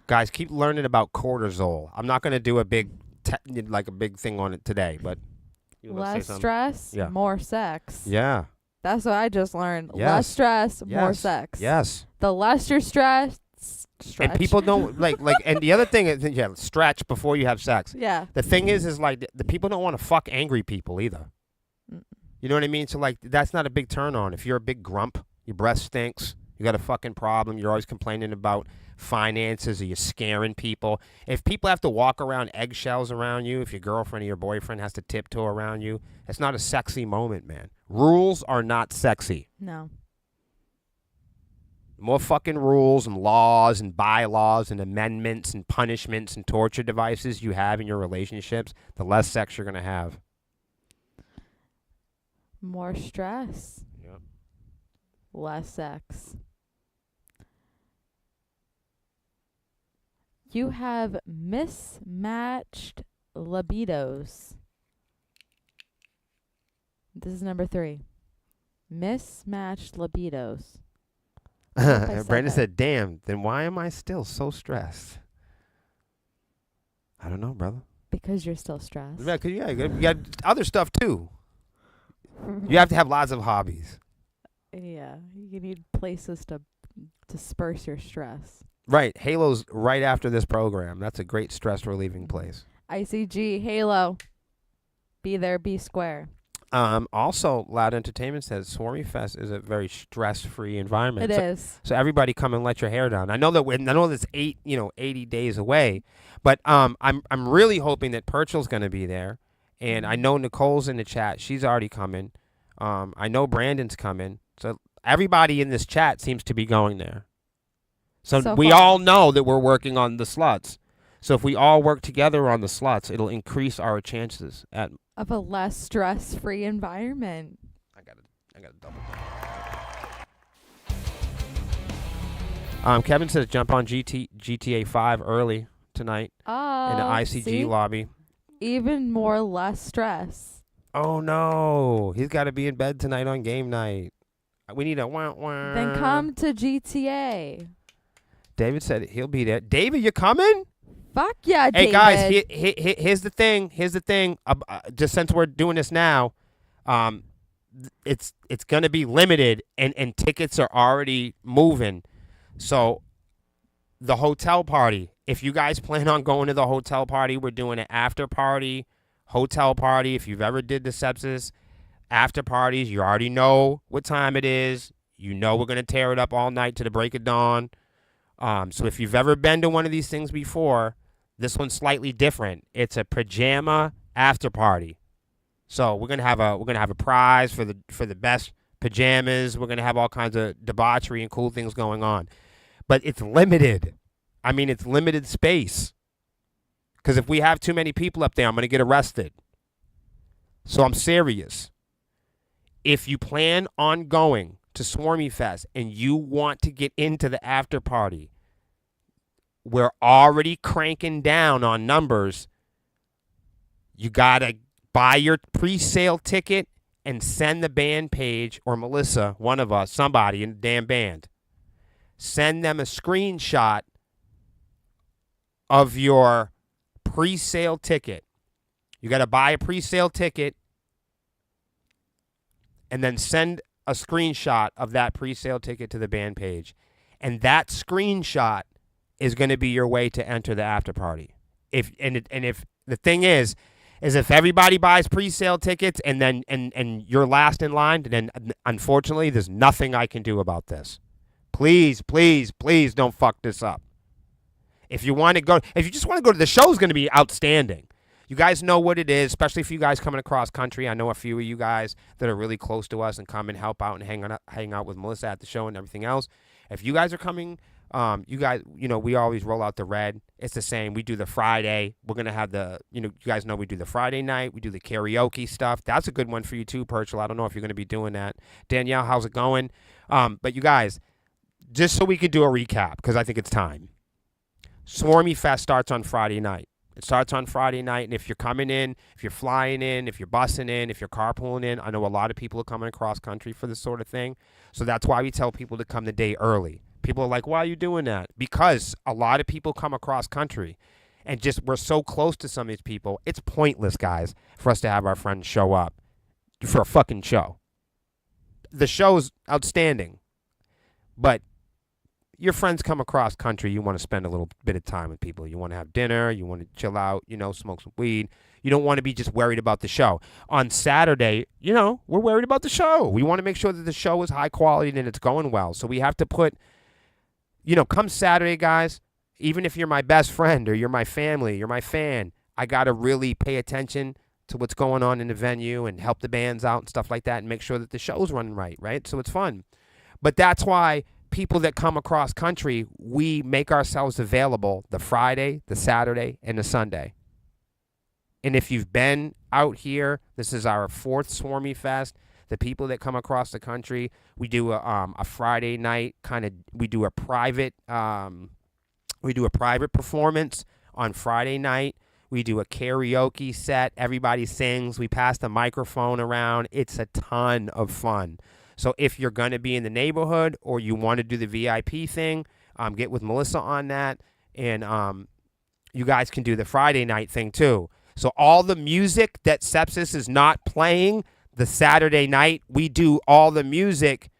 Guys, keep learning about cortisol. I'm not going to do a big thing on it today, but you wanna say Less something? stress, Yeah. more sex. Yeah. That's what I just learned. Yes. Less stress, more Yes. sex. Yes. The less you're stressed, stretch. And people don't like and the other thing is, yeah, stretch before you have sex. Yeah. The thing is like the people don't want to fuck angry people either. You know what I mean? So like that's not a big turn on. If you're a big grump, your breath stinks, you got a fucking problem, you're always complaining about finances, or you're scaring people. If people have to walk around eggshells around you, if your girlfriend or your boyfriend has to tiptoe around you, it's not a sexy moment, man. Rules are not sexy. No. The more fucking rules and laws and bylaws and amendments and punishments and torture devices you have in your relationships, the less sex you're going to have. More stress. Yep. Less sex. You have mismatched libidos. This is number 3. Mismatched libidos. Brandon said, damn, then why am I still so stressed? I don't know, brother. Because you're still stressed. Yeah, 'cause you got other stuff too. You have to have lots of hobbies. Yeah, you need places to disperse your stress. Right. Halo's right after this program. That's a great stress relieving place. ICG, Halo. Be there, be square. Also, Loud Entertainment says Swarmy Fest is a very stress-free environment. It is. So everybody come and let your hair down. I know that's 80 days away, but I'm really hoping that Purchill's going to be there, and I know Nicole's in the chat. She's already coming. I know Brandon's coming. So everybody in this chat seems to be going there. So we far. all know that we're working on the sluts. So if we all work together on the sluts, it'll increase our chances of a less stress-free environment. I gotta double. Kevin says jump on GTA 5 early tonight in the ICG lobby. Even more less stress. Oh no, he's got to be in bed tonight on game night. We need a wah. Then come to GTA. David said he'll be there. David, you coming? Fuck yeah, Hey David. guys, here's the thing. Just since we're doing this now, it's gonna be limited, and tickets are already moving. So, the hotel party. If you guys plan on going to the hotel party, we're doing an after party, hotel party. If you've ever did the Sepsiss after parties, you already know what time it is. You know we're gonna tear it up all night to the break of dawn. So if you've ever been to one of these things before, this one's slightly different. It's a pajama after party. So we're gonna have a prize for the best pajamas. We're gonna have all kinds of debauchery and cool things going on, but it's limited. I mean, it's limited space. Because if we have too many people up there, I'm gonna get arrested. So I'm serious. If you plan on going to Swarmy Fest and you want to get into the after party, we're already cranking down on numbers. You got to buy your pre-sale ticket and send the band page, or Melissa, one of us, somebody in the damn band, send them a screenshot of your pre-sale ticket. You got to buy a pre-sale ticket and then send a screenshot of that pre-sale ticket to the band page. And that screenshot is going to be your way to enter the after party. If the thing is if everybody buys pre-sale tickets and then and you're last in line, then unfortunately there's nothing I can do about this. Please, please, please don't fuck this up. If you just want to go to the show, is going to be outstanding. You guys know what it is, especially for you guys coming across country. I know a few of you guys that are really close to us and come and help out and hang out with Melissa at the show and everything else. If you guys are coming, you guys, we always roll out the red. It's the same. We do the Friday. We're going to have you guys know we do the Friday night. We do the karaoke stuff. That's a good one for you too, Purchel. I don't know if you're going to be doing that. Danielle, how's it going? But you guys, just so we can do a recap, because I think it's time. Swarmy Fest starts on Friday night. It starts on Friday night, and if you're coming in, if you're flying in, if you're busing in, if you're carpooling in, I know a lot of people are coming across country for this sort of thing. So that's why we tell people to come the day early. People are like, why are you doing that? Because a lot of people come across country, and we're so close to some of these people, it's pointless, guys, for us to have our friends show up for a fucking show. The show's outstanding, but your friends come across country, you want to spend a little bit of time with people. You want to have dinner, you want to chill out, smoke some weed. You don't want to be just worried about the show. On Saturday, we're worried about the show. We want to make sure that the show is high quality and it's going well. So we have to put, come Saturday, guys, even if you're my best friend or you're my family, you're my fan, I got to really pay attention to what's going on in the venue and help the bands out and stuff like that and make sure that the show's running right? So it's fun. But that's why people that come across country, we make ourselves available the Friday, the Saturday, and the Sunday. And if you've been out here, this is our 4th Swarmy Fest. The people that come across the country, we do a Friday night we do a private performance on Friday night. We do a karaoke set. Everybody sings. We pass the microphone around. It's a ton of fun. So if you're going to be in the neighborhood or you want to do the VIP thing, get with Melissa on that. And you guys can do the Friday night thing too. So all the music that Sepsiss is not playing the Saturday night, we do all the music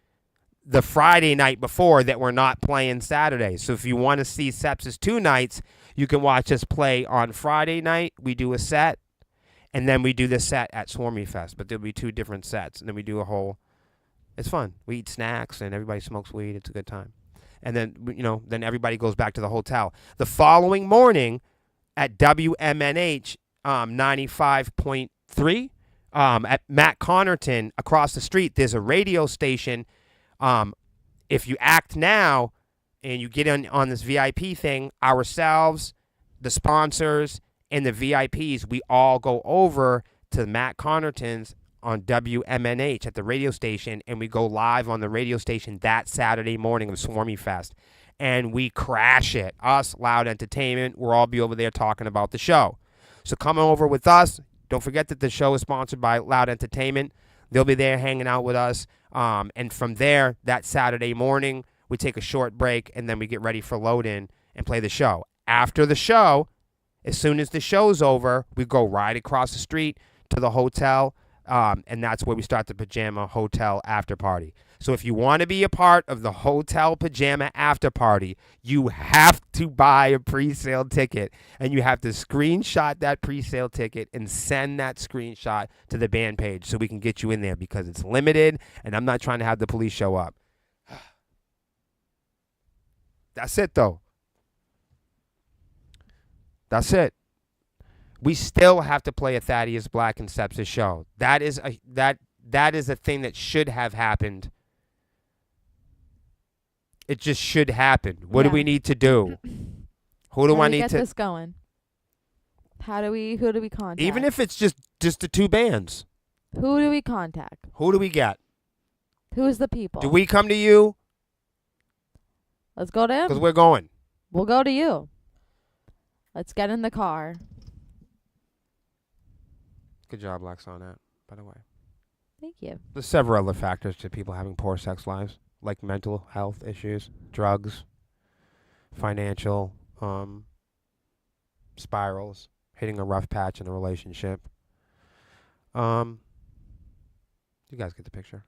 the Friday night before that we're not playing Saturday. So if you want to see Sepsiss 2 nights, you can watch us play on Friday night. We do a set, and then we do the set at Swarmy Fest. But there'll be 2 different sets, and then we do a whole... It's fun. We eat snacks and everybody smokes weed. It's a good time. And then, then everybody goes back to the hotel. The following morning at WMNH 95.3 at Matt Connerton across the street, there's a radio station. If you act now and you get on this VIP thing, ourselves, the sponsors, and the VIPs, we all go over to Matt Connerton's on WMNH at the radio station, and we go live on the radio station that Saturday morning of Swarmy Fest, and we crash it. Us, Loud Entertainment, we'll all be over there talking about the show. So come over with us. Don't forget that the show is sponsored by Loud Entertainment. They'll be there hanging out with us, and from there, that Saturday morning, we take a short break, and then we get ready for load-in and play the show. After the show, as soon as the show's over, we go right across the street to the hotel, and that's where we start the Pajama Hotel After Party. So if you want to be a part of the Hotel Pajama After Party, you have to buy a pre-sale ticket, and you have to screenshot that pre-sale ticket and send that screenshot to the band page so we can get you in there, because it's limited, and I'm not trying to have the police show up. That's it, though. That's it. We still have to play a Thaddeus Black and Sepsiss show. That is a thing that should have happened. It just should happen. What do we need to do? Who do I need to get this going? Who do we contact? Even if it's just the 2 bands. Who do we contact? Who do we get? Who's the people? Do we come to you? Let's go to him. Because we're going. We'll go to you. Let's get in the car. Good job, Lex, on that, by the way. Thank you. There's several other factors to people having poor sex lives, like mental health issues, drugs, financial spirals, hitting a rough patch in a relationship. You guys get the picture.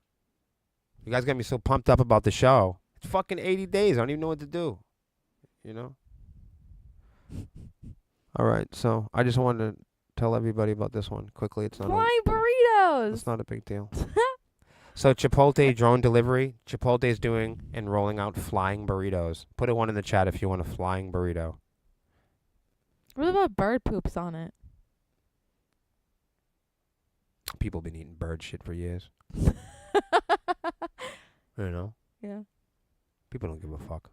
You guys got me so pumped up about the show. It's fucking 80 days. I don't even know what to do. You know? All right. So I just wanted to tell everybody about this one quickly. It's not Flying burritos. It's not a big deal. So Chipotle drone delivery. Chipotle's doing and rolling out flying burritos. Put a one in the chat if you want a flying burrito. What about bird poops on it? People been eating bird shit for years. You know? Yeah. People don't give a fuck.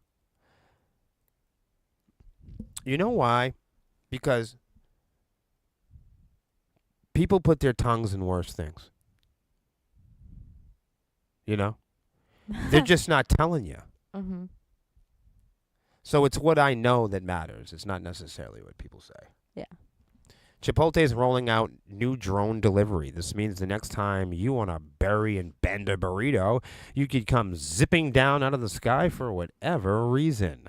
You know why? Because people put their tongues in worse things. You know? They're just not telling you. Mm-hmm. So it's what I know that matters. It's not necessarily what people say. Yeah. Chipotle is rolling out new drone delivery. This means the next time you want to bury and bend a burrito, you could come zipping down out of the sky for whatever reason.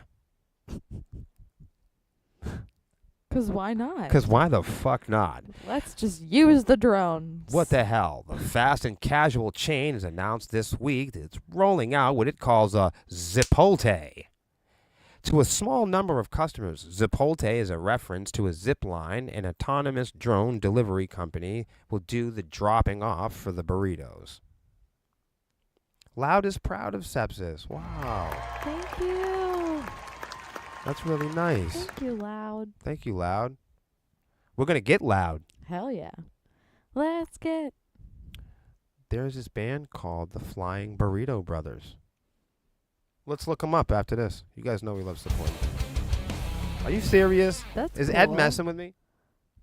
'Cause why not? Because why the fuck not? Let's just use the drones. What the hell? The fast and casual chain has announced this week that it's rolling out what it calls a Zipolte. To a small number of customers, Zipolte is a reference to a zip line. An autonomous drone delivery company will do the dropping off for the burritos. Loud is proud of Sepsiss. Wow. Thank you. That's really nice. Thank you, Loud. Thank you, Loud. We're going to get loud. Hell yeah. Let's get. There's this band called the Flying Burrito Brothers. Let's look them up after this. You guys know we love supporting them. Are you serious? That's Is cool. Ed messing with me?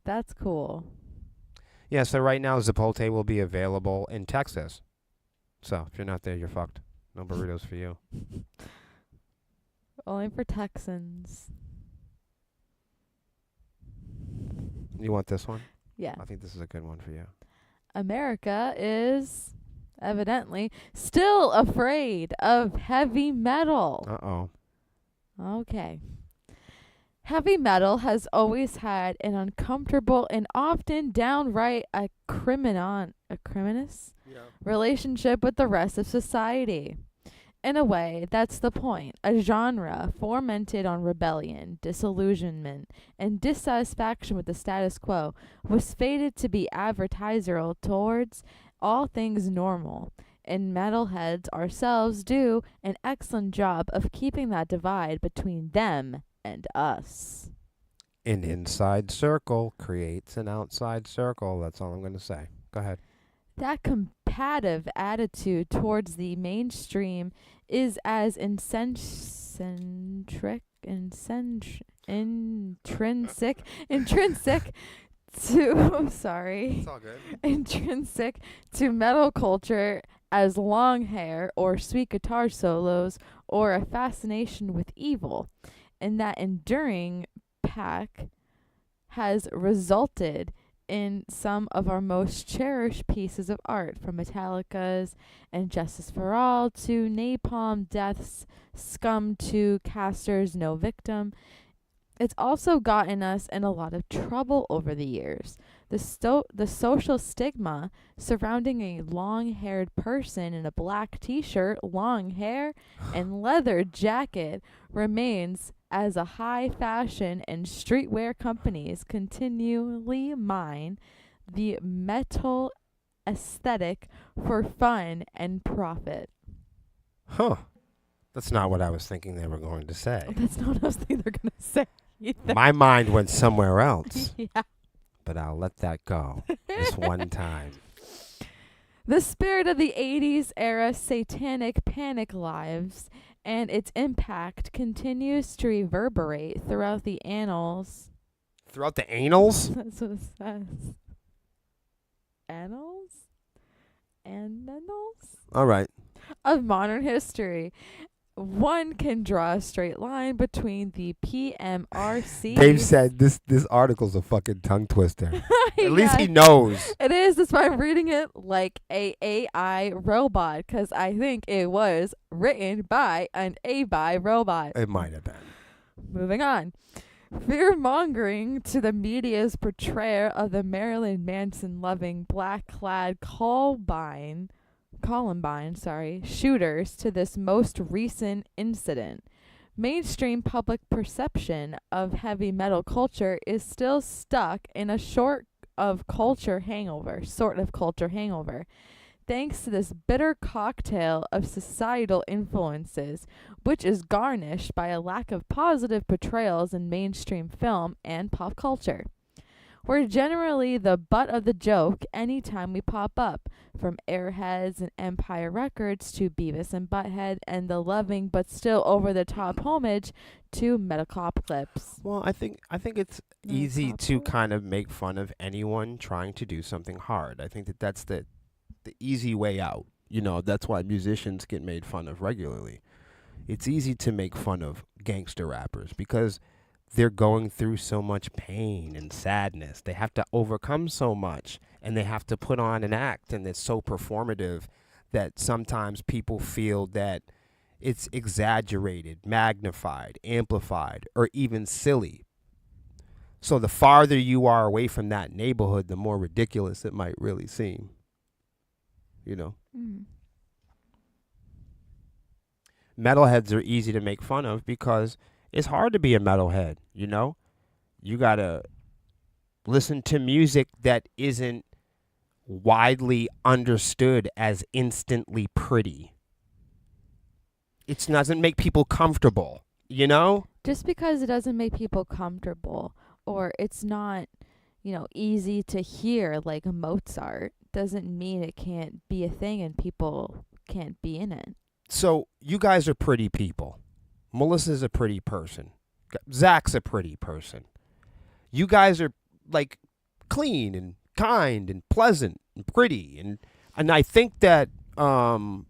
That's cool. Yeah, so right now Zipolte will be available in Texas. So if you're not there, you're fucked. No burritos for you. Only for Texans. You want this one? Yeah. I think this is a good one for you. America is evidently still afraid of heavy metal. Uh-oh. Okay. Heavy metal has always had an uncomfortable and often downright acriminous relationship with the rest of society. In a way, that's the point. A genre fomented on rebellion, disillusionment, and dissatisfaction with the status quo was fated to be advertiserial towards all things normal. And metalheads ourselves do an excellent job of keeping that divide between them and us. An inside circle creates an outside circle. That's all I'm going to say. Go ahead. That combative attitude towards the mainstream is as intrinsic to sorry. It's all good. Intrinsic to metal culture as long hair or sweet guitar solos or a fascination with evil, and that enduring pack has resulted in some of our most cherished pieces of art, from Metallica's and Justice for All to Napalm Death's Scum to Castor's No Victim. It's also gotten us in a lot of trouble over the years. The social stigma surrounding a long-haired person in a black t-shirt, long hair, and leather jacket remains as a high fashion and streetwear companies continually mine the metal aesthetic for fun and profit. Huh. That's not what I was thinking they were going to say. That's not what I was thinking they're going to say either. My mind went somewhere else. Yeah. But I'll let that go this one time. The spirit of the 80s era satanic panic lives and its impact continues to reverberate throughout the annals. Throughout the anals? That's what it says. Annals? Annals? All right. Of modern history. One can draw a straight line between the PMRC. Dave said this article's a fucking tongue twister. At least he knows. It is. That's why I'm reading it like a AI robot, because I think it was written by an AI robot. It might have been. Moving on. Fear-mongering to the media's portrayal of the Marilyn Manson-loving black-clad Columbine. Columbine, shooters to this most recent incident. Mainstream public perception of heavy metal culture is still stuck in a sort of culture hangover, thanks to this bitter cocktail of societal influences, which is garnished by a lack of positive portrayals in mainstream film and pop culture. We're generally the butt of the joke anytime we pop up, from Airheads and Empire Records to Beavis and Butthead and the loving but still over-the-top homage to Metal Cop clips. Well, I think it's easy to kind of make fun of anyone trying to do something hard. I think that's the easy way out. You know, that's why musicians get made fun of regularly. It's easy to make fun of gangster rappers because they're going through so much pain and sadness. They have to overcome so much, and they have to put on an act, and it's so performative that sometimes people feel that it's exaggerated, magnified, amplified, or even silly. So the farther you are away from that neighborhood, the more ridiculous it might really seem. You know? Metalheads are easy to make fun of because it's hard to be a metalhead, you know? You gotta listen to music that isn't widely understood as instantly pretty. It doesn't make people comfortable, you know? Just because it doesn't make people comfortable or it's not, easy to hear like Mozart doesn't mean it can't be a thing and people can't be in it. So you guys are pretty people. Melissa's a pretty person. Zach's a pretty person. You guys are like clean and kind and pleasant and pretty. And I think that some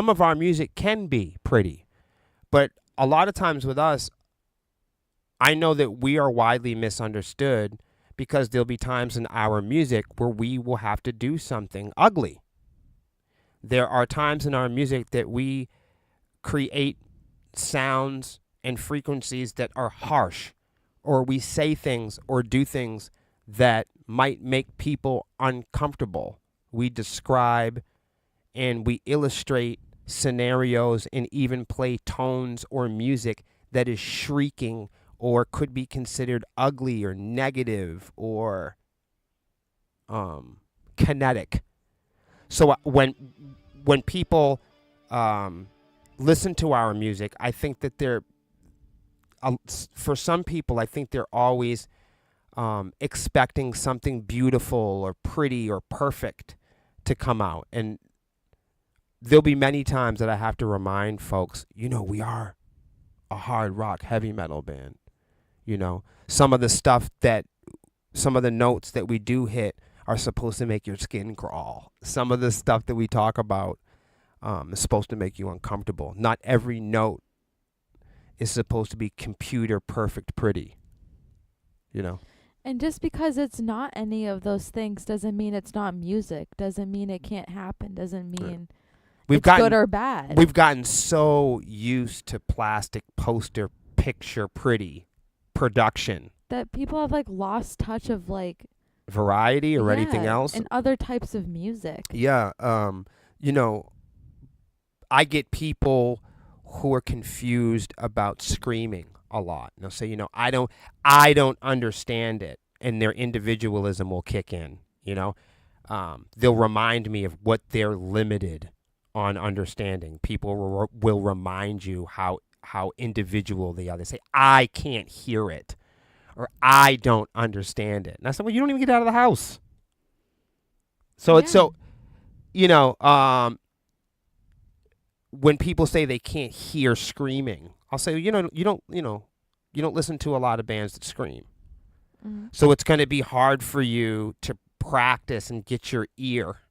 of our music can be pretty. But a lot of times with us, I know that we are widely misunderstood because there'll be times in our music where we will have to do something ugly. There are times in our music that we create sounds and frequencies that are harsh, or we say things or do things that might make people uncomfortable. We describe and we illustrate scenarios and even play tones or music that is shrieking or could be considered ugly or negative or kinetic. So when people listen to our music, I think that for some people, I think they're always expecting something beautiful or pretty or perfect to come out. And there'll be many times that I have to remind folks, we are a hard rock heavy metal band. Some of the notes that we do hit are supposed to make your skin crawl. Some of the stuff that we talk about is supposed to make you uncomfortable. Not every note is supposed to be computer perfect pretty. And just because it's not any of those things doesn't mean it's not music, doesn't mean it can't happen, doesn't mean it's good or bad. We've gotten so used to plastic poster picture pretty production that people have lost touch of variety or anything else and other types of music. Yeah. I get people who are confused about screaming a lot. They'll say, I don't understand it, and their individualism will kick in. They'll remind me of what they're limited on understanding. People will remind you how individual they are. They say, I can't hear it, or I don't understand it. And I said, well, you don't even get out of the house. So it's so, when people say they can't hear screaming, I'll say, you don't listen to a lot of bands that scream. Mm-hmm. So it's going to be hard for you to practice and get your ear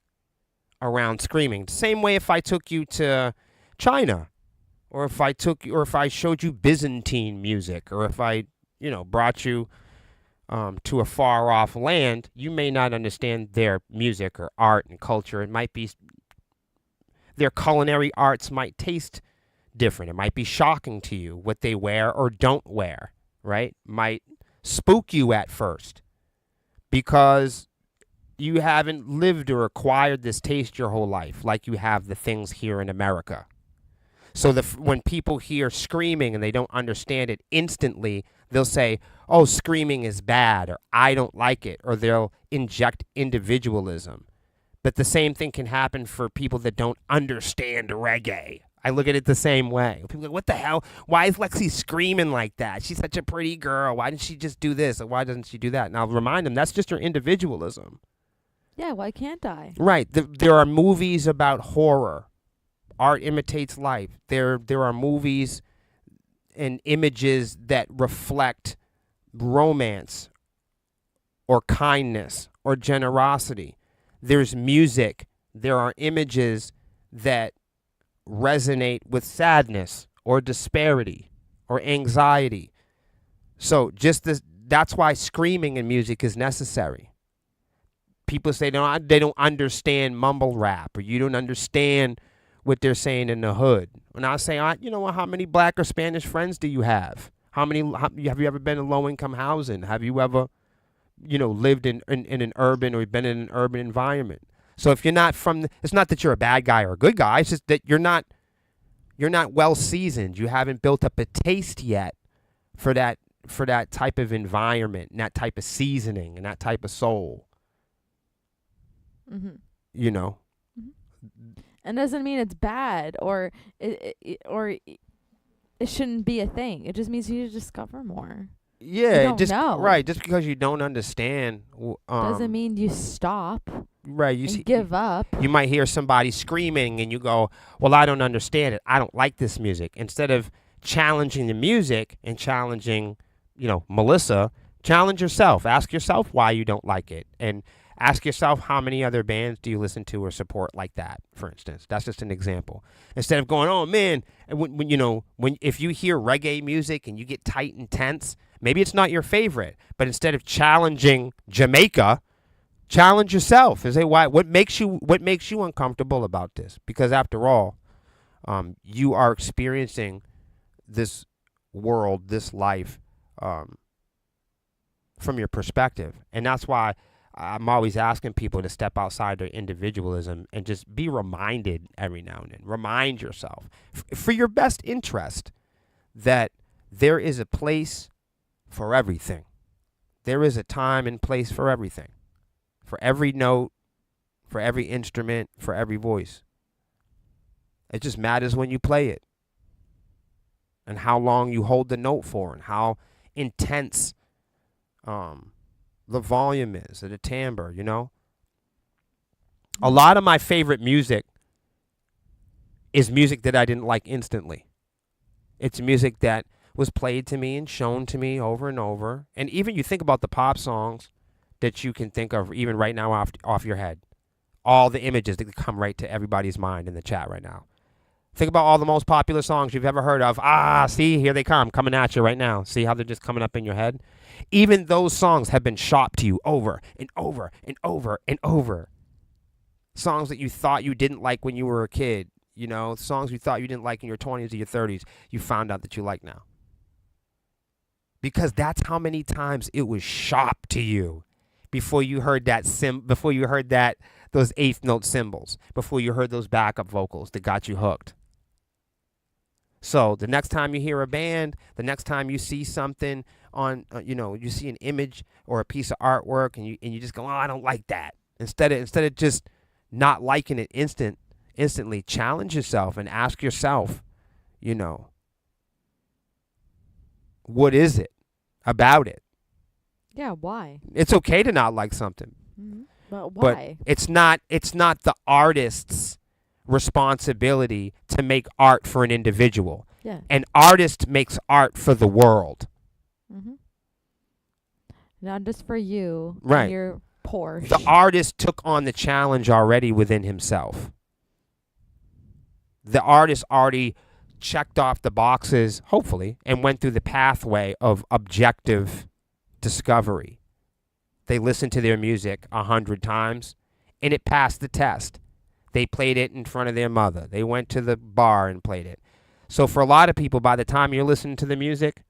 around screaming. Same way if I took you to China, or if I showed you Byzantine music, or if I, brought you to a far off land, you may not understand their music or art and culture. It might be their culinary arts might taste different. It might be shocking to you what they wear or don't wear, right? Might spook you at first because you haven't lived or acquired this taste your whole life like you have the things here in America. So when people hear screaming and they don't understand it instantly, they'll say, oh, screaming is bad, or I don't like it, or they'll inject individualism. But the same thing can happen for people that don't understand reggae. I look at it the same way. People go, what the hell? Why is Lexi screaming like that? She's such a pretty girl. Why didn't she just do this? Or why doesn't she do that? And I'll remind them, that's just her individualism. Yeah, why can't I? Right. There are movies about horror. Art imitates life. There are movies and images that reflect romance or kindness or generosity. There's music. There are images that resonate with sadness or disparity or anxiety. So that's why screaming in music is necessary. People say they don't understand mumble rap, or you don't understand what they're saying in the hood. And I say, you know, how many black or Spanish friends do you have? Have you ever been in low-income housing? Have you ever, lived in an urban or been in an urban environment? So if you're not it's not that you're a bad guy or a good guy. It's just that you're not well seasoned. You haven't built up a taste yet for that type of environment and that type of seasoning and that type of soul. Mm-hmm. You know. Mm-hmm. And doesn't mean it's bad or it shouldn't be a thing. It just means you discover more. Yeah, you don't know. Right. Just because you don't understand doesn't mean you stop. Right. Give up. You might hear somebody screaming and you go, well, I don't understand it. I don't like this music. Instead of challenging the music and challenging, Melissa, challenge yourself. Ask yourself why you don't like it. And ask yourself how many other bands do you listen to or support like that, for instance. That's just an example. Instead of going, oh, man, if you hear reggae music and you get tight and tense, maybe it's not your favorite. But instead of challenging Jamaica, challenge yourself and say, why? What makes you uncomfortable about this? Because after all, you are experiencing this world, this life, from your perspective, and that's why I'm always asking people to step outside their individualism and just be reminded every now and then. Remind yourself, for your best interest, that there is a place for everything. There is a time and place for everything. For every note, for every instrument, for every voice. It just matters when you play it. And how long you hold the note for, and how intense the volume is, or the timbre, A lot of my favorite music is music that I didn't like instantly. It's music that was played to me and shown to me over and over. And even you think about the pop songs that you can think of even right now off your head. All the images that come right to everybody's mind in the chat right now. Think about all the most popular songs you've ever heard of. See, here they come, coming at you right now. See how they're just coming up in your head? Even those songs have been shopped to you over and over and over and over. Songs that you thought you didn't like when you were a kid, songs you thought you didn't like in your 20s or your 30s, you found out that you like now. Because that's how many times it was shopped to you before you heard those eighth note cymbals, before you heard those backup vocals that got you hooked. So the next time you hear a band, the next time you see something on, you see an image or a piece of artwork, and you just go, oh, I don't like that. Instead of just not liking it instantly, challenge yourself and ask yourself, what is it about it? Yeah, why? It's okay to not like something. Mm-hmm. But why? But it's not the artist's responsibility to make art for an individual. Yeah. An artist makes art for the world. Mm-hmm. Not just for you. Right. And your Porsche. The artist took on the challenge already within himself. The artist already checked off the boxes, hopefully, and went through the pathway of objective discovery. They listened to their music 100 times, and it passed the test. They played it in front of their mother. They went to the bar and played it. So for a lot of people, by the time you're listening to the music,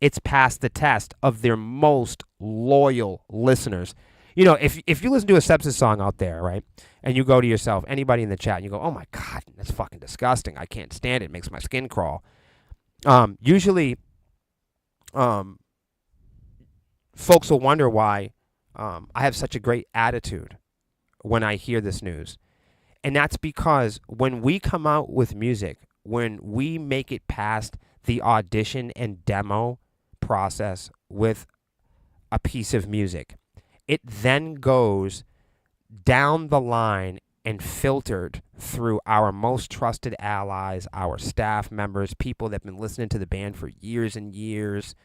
it's passed the test of their most loyal listeners. if you listen to a Sepsiss song out there, right, and you go to yourself, anybody in the chat, and you go, oh my God, that's fucking disgusting. I can't stand it. It makes my skin crawl. Usually, folks will wonder why I have such a great attitude when I hear this news. And that's because when we come out with music, when we make it past the audition and demo process with a piece of music, it then goes down the line and filtered through our most trusted allies, our staff members, people that have been listening to the band for years and years.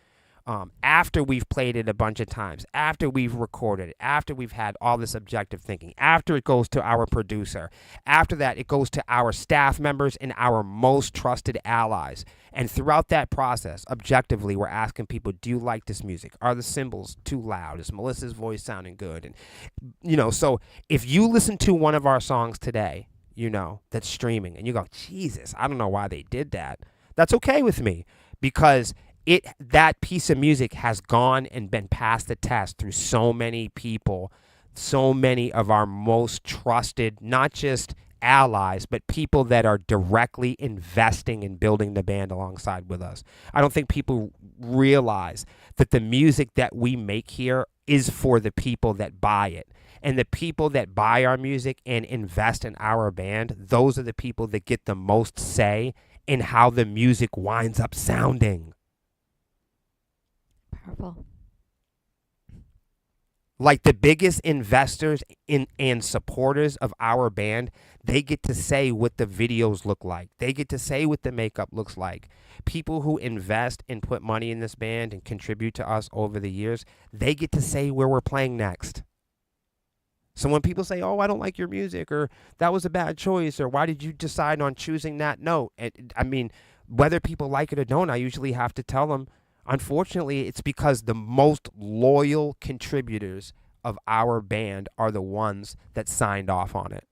After we've played it a bunch of times, after we've recorded it, after we've had all this objective thinking, after it goes to our producer, after that it goes to our staff members and our most trusted allies. And throughout that process, objectively, we're asking people, do you like this music? Are the cymbals too loud? Is Melissa's voice sounding good? And, so if you listen to one of our songs today, that's streaming, and you go, Jesus, I don't know why they did that. That's okay with me, because that piece of music has gone and been passed the test through so many people, so many of our most trusted, not just allies, but people that are directly investing in building the band alongside with us. I don't think people realize that the music that we make here is for the people that buy it. And the people that buy our music and invest in our band, those are the people that get the most say in how the music winds up sounding. Powerful. Like the biggest investors and supporters of our band, they get to say what the videos look like. They get to say what the makeup looks like. People who invest and put money in this band and contribute to us over the years, they get to say where we're playing next. So when people say, oh, I don't like your music, or that was a bad choice, or why did you decide on choosing that note? Whether people like it or don't, I usually have to tell them, unfortunately, it's because the most loyal contributors of our band are the ones that signed off on it.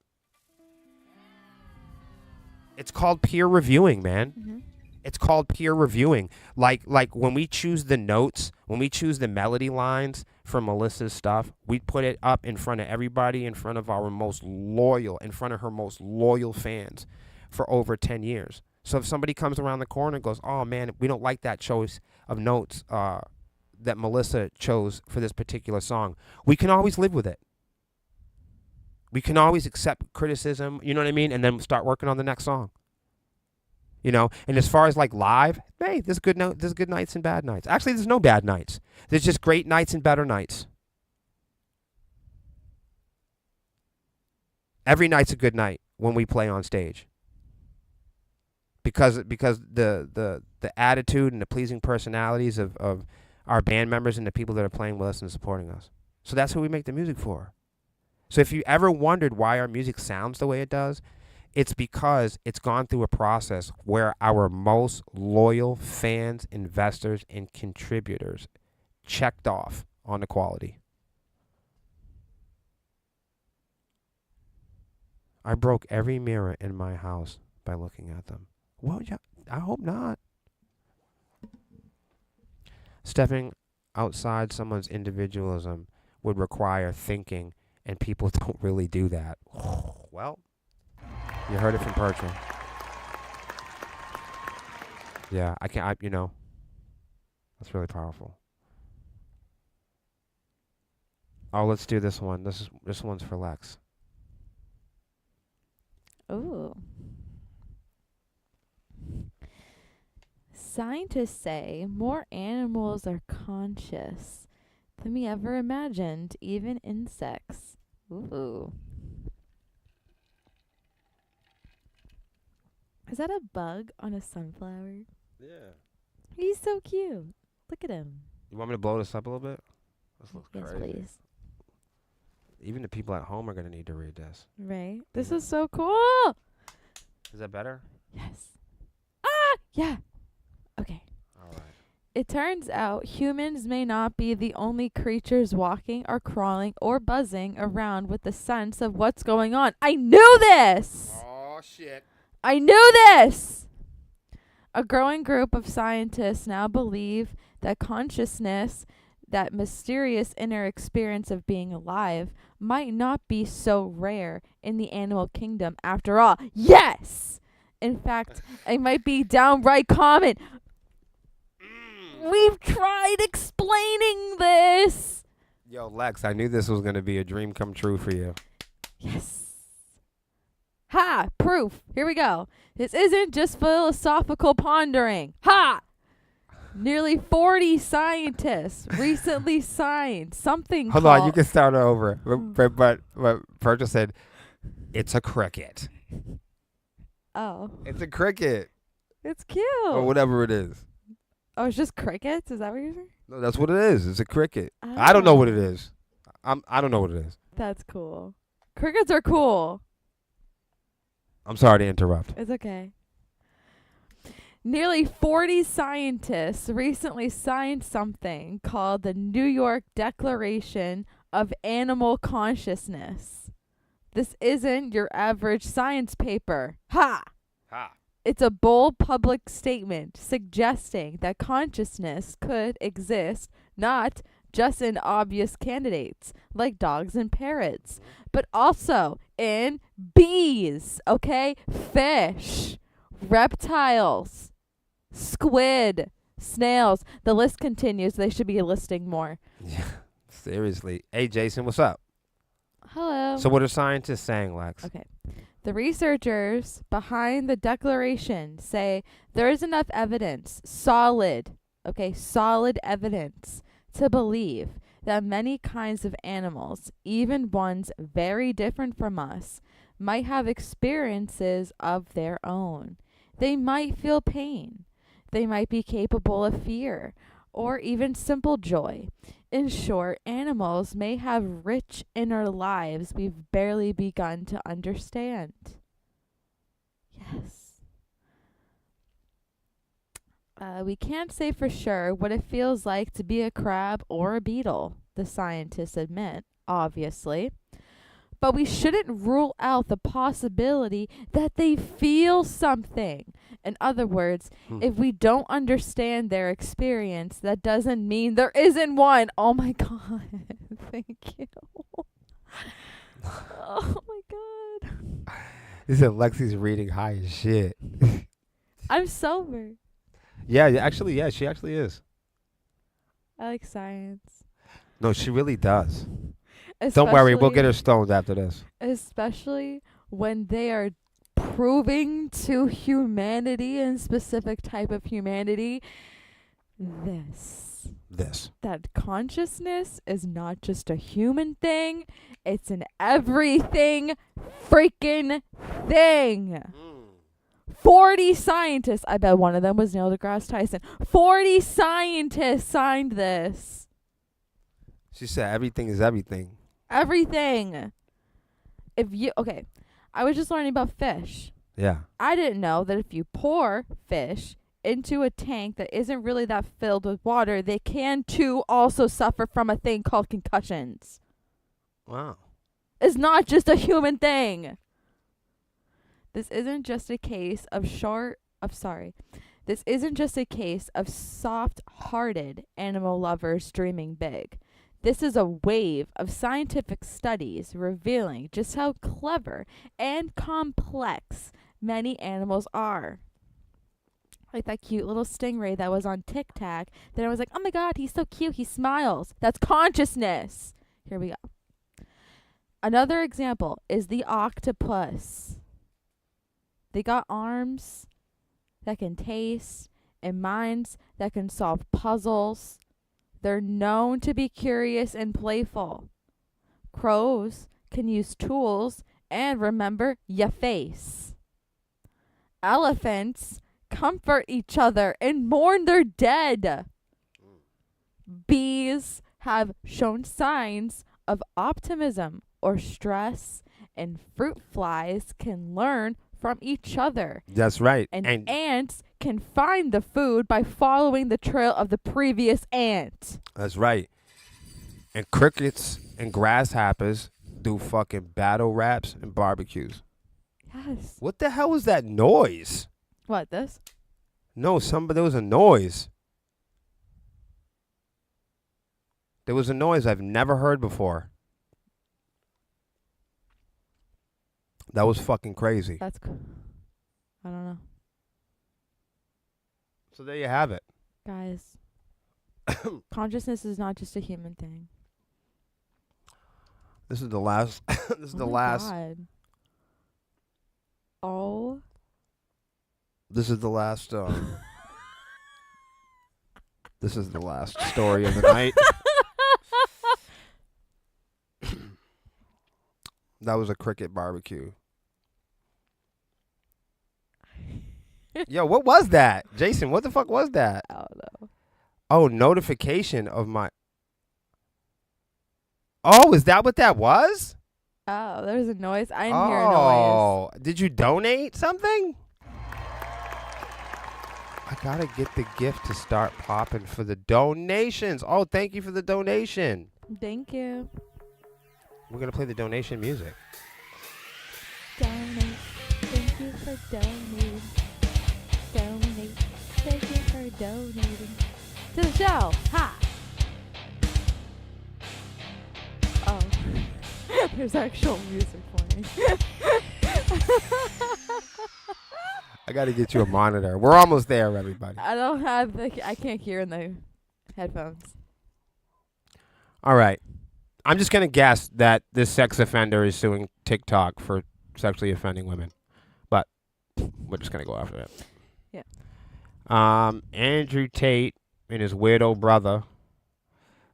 It's called peer reviewing, man. Mm-hmm. It's called peer reviewing. Like when we choose the notes, when we choose the melody lines for Melissa's stuff, we put it up in front of everybody, in front of her most loyal fans for over 10 years. So if somebody comes around the corner and goes, oh, man, we don't like that choice of notes that Melissa chose for this particular song, we can always live with it. We can always accept criticism, you know what I mean, and then start working on the next song. And as far as like live, hey, there's good nights and bad nights. Actually, there's no bad nights. There's just great nights and better nights. Every night's a good night when we play on stage. Because the attitude and the pleasing personalities of our band members and the people that are playing with us and supporting us. So that's who we make the music for. So if you ever wondered why our music sounds the way it does, it's because it's gone through a process where our most loyal fans, investors, and contributors checked off on the quality. I broke every mirror in my house by looking at them. Well, yeah, I hope not. Stepping outside someone's individualism would require thinking, and people don't really do that. Well, you heard it from Perchel. Yeah, that's really powerful. Oh, let's do this one. This one's for Lex. Ooh. Scientists say more animals are conscious than we ever imagined, even insects. Ooh. Is that a bug on a sunflower? Yeah. He's so cute. Look at him. You want me to blow this up a little bit? This looks Yes, crazy. please. Even the people at home are going to need to read this. Right? This is so cool. Is that better? Yes. Ah! Yeah. Okay. All right. It turns out humans may not be the only creatures walking or crawling or buzzing around with the sense of what's going on. I knew this! Oh, shit. I knew this! A growing group of scientists now believe that consciousness that mysterious inner experience of being alive might not be so rare in the animal kingdom after all. Yes! In fact, it might be downright common. We've tried explaining this. Yo, Lex, I knew this was going to be a dream come true for you. Yes. Ha! Proof. Here we go. This isn't just philosophical pondering. Ha! Nearly 40 scientists recently signed something Hold called... on, you can start over. But Virgil said, it's a cricket. Oh. It's a cricket. It's cute. Or whatever it is. Oh, it's just crickets? Is that what you're saying? No, that's what it is. It's a cricket. Oh. I don't know what it is. I don't know what it is. That's cool. Crickets are cool. I'm sorry to interrupt. It's okay. Nearly 40 scientists recently signed something called the New York Declaration of Animal Consciousness. This isn't your average science paper. Ha! Ha! It's a bold public statement suggesting that consciousness could exist not just in obvious candidates like dogs and parrots, but also in bees, okay? Fish, reptiles, squid, snails. The list continues. They should be listing more. Yeah, seriously. Hey, Jason, what's up? Hello. So what are scientists saying, Lex? Okay. The researchers behind the declaration say there is enough evidence, solid evidence, to believe that many kinds of animals, even ones very different from us, might have experiences of their own. They might feel pain. They might be capable of fear or even simple joy. In short, animals may have rich inner lives we've barely begun to understand. Yes. We can't say for sure what it feels like to be a crab or a beetle, the scientists admit, obviously. But we shouldn't rule out the possibility that they feel something. In other words, if we don't understand their experience, that doesn't mean there isn't one. Oh my God. Thank you. Oh my God. He said Lexi's reading high as shit. I'm sober. Yeah, she actually is. I like science. No, she really does. Don't worry, we'll get her stoned after this. Especially when they are proving to humanity and specific type of humanity that consciousness is not just a human thing, it's an everything freaking thing. 40 scientists, I bet one of them was Neil deGrasse Tyson. 40 scientists signed this. She said everything is everything. Everything. I was just learning about fish. Yeah. I didn't know that if you pour fish into a tank that isn't really that filled with water, they can too also suffer from a thing called concussions. Wow. It's not just a human thing. This isn't just a case of This isn't just a case of soft-hearted animal lovers dreaming big. This is a wave of scientific studies revealing just how clever and complex many animals are. Like that cute little stingray that was on Tic Tac. Then I was like, oh my God, he's so cute. He smiles. That's consciousness. Here we go. Another example is the octopus. They got arms that can taste and minds that can solve puzzles. They're known to be curious and playful. Crows can use tools and remember ya face. Elephants comfort each other and mourn their dead. Bees have shown signs of optimism or stress, and fruit flies can learn from each other. That's right. And ants can find the food by following the trail of the previous ant. That's right. And crickets and grasshoppers do fucking battle raps and barbecues. Yes. What the hell was that noise? What, this? No, there was a noise. There was a noise I've never heard before. That was fucking crazy. That's cool. I don't know. So there you have it. Guys, consciousness is not just a human thing. This is the last. This is the last. God. Oh. This is the last. This is the last story of the night. That was a cricket barbecue. Yo, what was that? Jason, what the fuck was that? I don't know. Oh, notification of my... Oh, is that what that was? Oh, there was a noise. I didn't hear a noise. Oh, did you donate something? I gotta get the gift to start popping for the donations. Oh, thank you for the donation. Thank you. We're gonna play the donation music. Donate. Thank you for donating. Donate. Thank you for donating to the show. Ha! Oh. There's actual music playing. I gotta get you a monitor. We're almost there, everybody. I don't have I can't hear in the headphones. All right. I'm just gonna guess that this sex offender is suing TikTok for sexually offending women. But we're just gonna go after that. Yeah. Andrew Tate and his weirdo brother,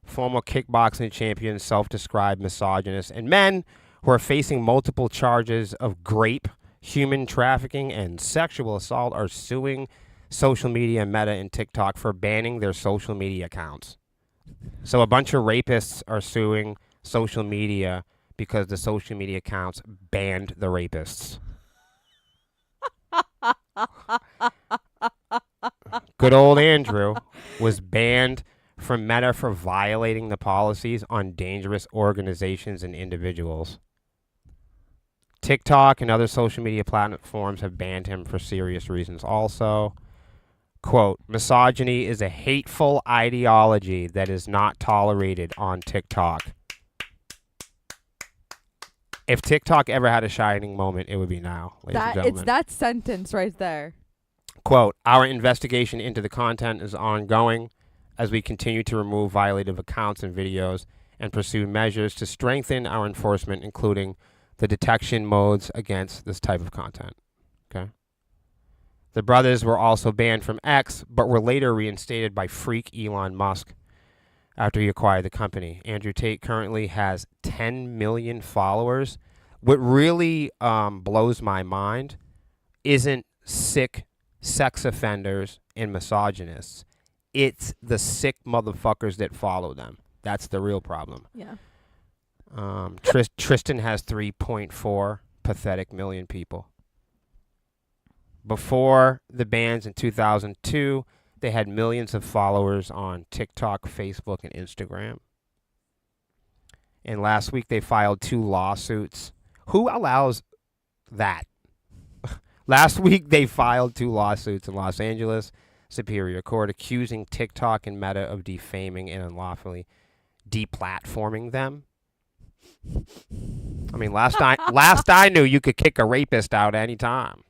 former kickboxing champion, self-described misogynist, and men who are facing multiple charges of grape, human trafficking, and sexual assault are suing social media, Meta, and TikTok for banning their social media accounts. So a bunch of rapists are suing social media because the social media accounts banned the rapists. Good old Andrew was banned from Meta for violating the policies on dangerous organizations and individuals. TikTok and other social media platforms have banned him for serious reasons also. Quote, misogyny is a hateful ideology that is not tolerated on TikTok. If TikTok ever had a shining moment, it would be now, ladies and gentlemen. It's that sentence right there. Quote, our investigation into the content is ongoing as we continue to remove violative accounts and videos and pursue measures to strengthen our enforcement, including the detection modes against this type of content. Okay. The brothers were also banned from X, but were later reinstated by freak Elon Musk after he acquired the company. Andrew Tate currently has 10 million followers. What really blows my mind isn't sick sex offenders and misogynists. It's the sick motherfuckers that follow them. That's the real problem. Yeah. Tristan has 3.4 pathetic million people. Before the bans in 2002, they had millions of followers on TikTok, Facebook, and Instagram. And last week they filed 2 lawsuits. Who allows that? Last week they filed 2 lawsuits in Los Angeles Superior Court accusing TikTok and Meta of defaming and unlawfully deplatforming them. I mean, last I knew, you could kick a rapist out any time.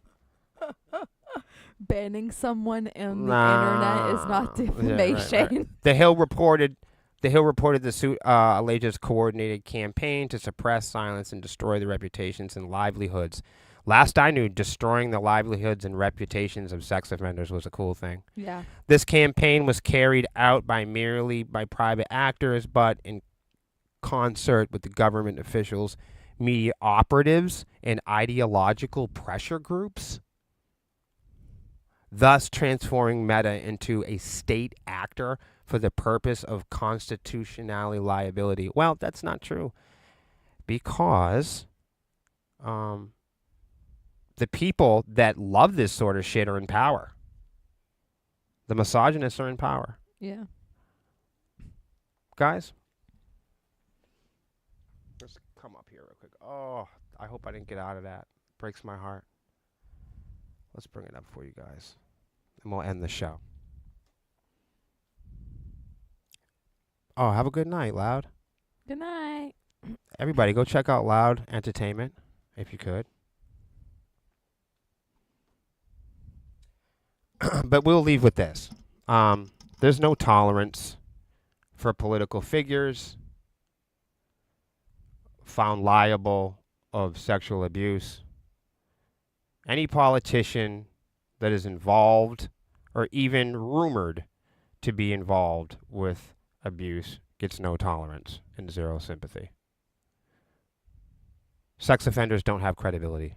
Banning someone on the internet is not defamation. Yeah, right. The Hill reported the suit alleges coordinated campaign to suppress, silence, and destroy the reputations and livelihoods. Last I knew, destroying the livelihoods and reputations of sex offenders was a cool thing. Yeah. This campaign was carried out merely by private actors, but in concert with the government officials, media operatives, and ideological pressure groups, thus transforming Meta into a state actor for the purpose of constitutionality liability. Well, that's not true, because the people that love this sort of shit are in power. The misogynists are in power. Yeah. Guys, let's come up here real quick. Oh, I hope I didn't get out of that. Breaks my heart. Let's bring it up for you guys, and we'll end the show. Oh, have a good night, Loud. Good night. Everybody, go check out Loud Entertainment if you could. But we'll leave with this. There's no tolerance for political figures found liable of sexual abuse. Any politician that is involved or even rumored to be involved with abuse gets no tolerance and zero sympathy. Sex offenders don't have credibility.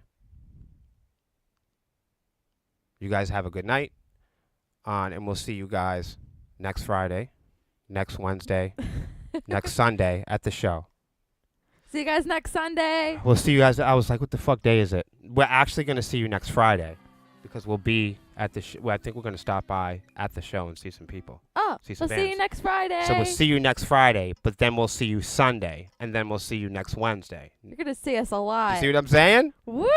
You guys have a good night, and we'll see you guys next Friday, next Wednesday, next Sunday at the show. See you guys next Sunday. We'll see you guys. I was like, what the fuck day is it? We're actually going to see you next Friday because we'll be at the I think we're going to stop by at the show and see some people. Oh, See some we'll see you bands. next Friday. So we'll see you next Friday, but then we'll see you Sunday, and then we'll see you next Wednesday. You're going to see us You alive. see what I'm saying? Woo!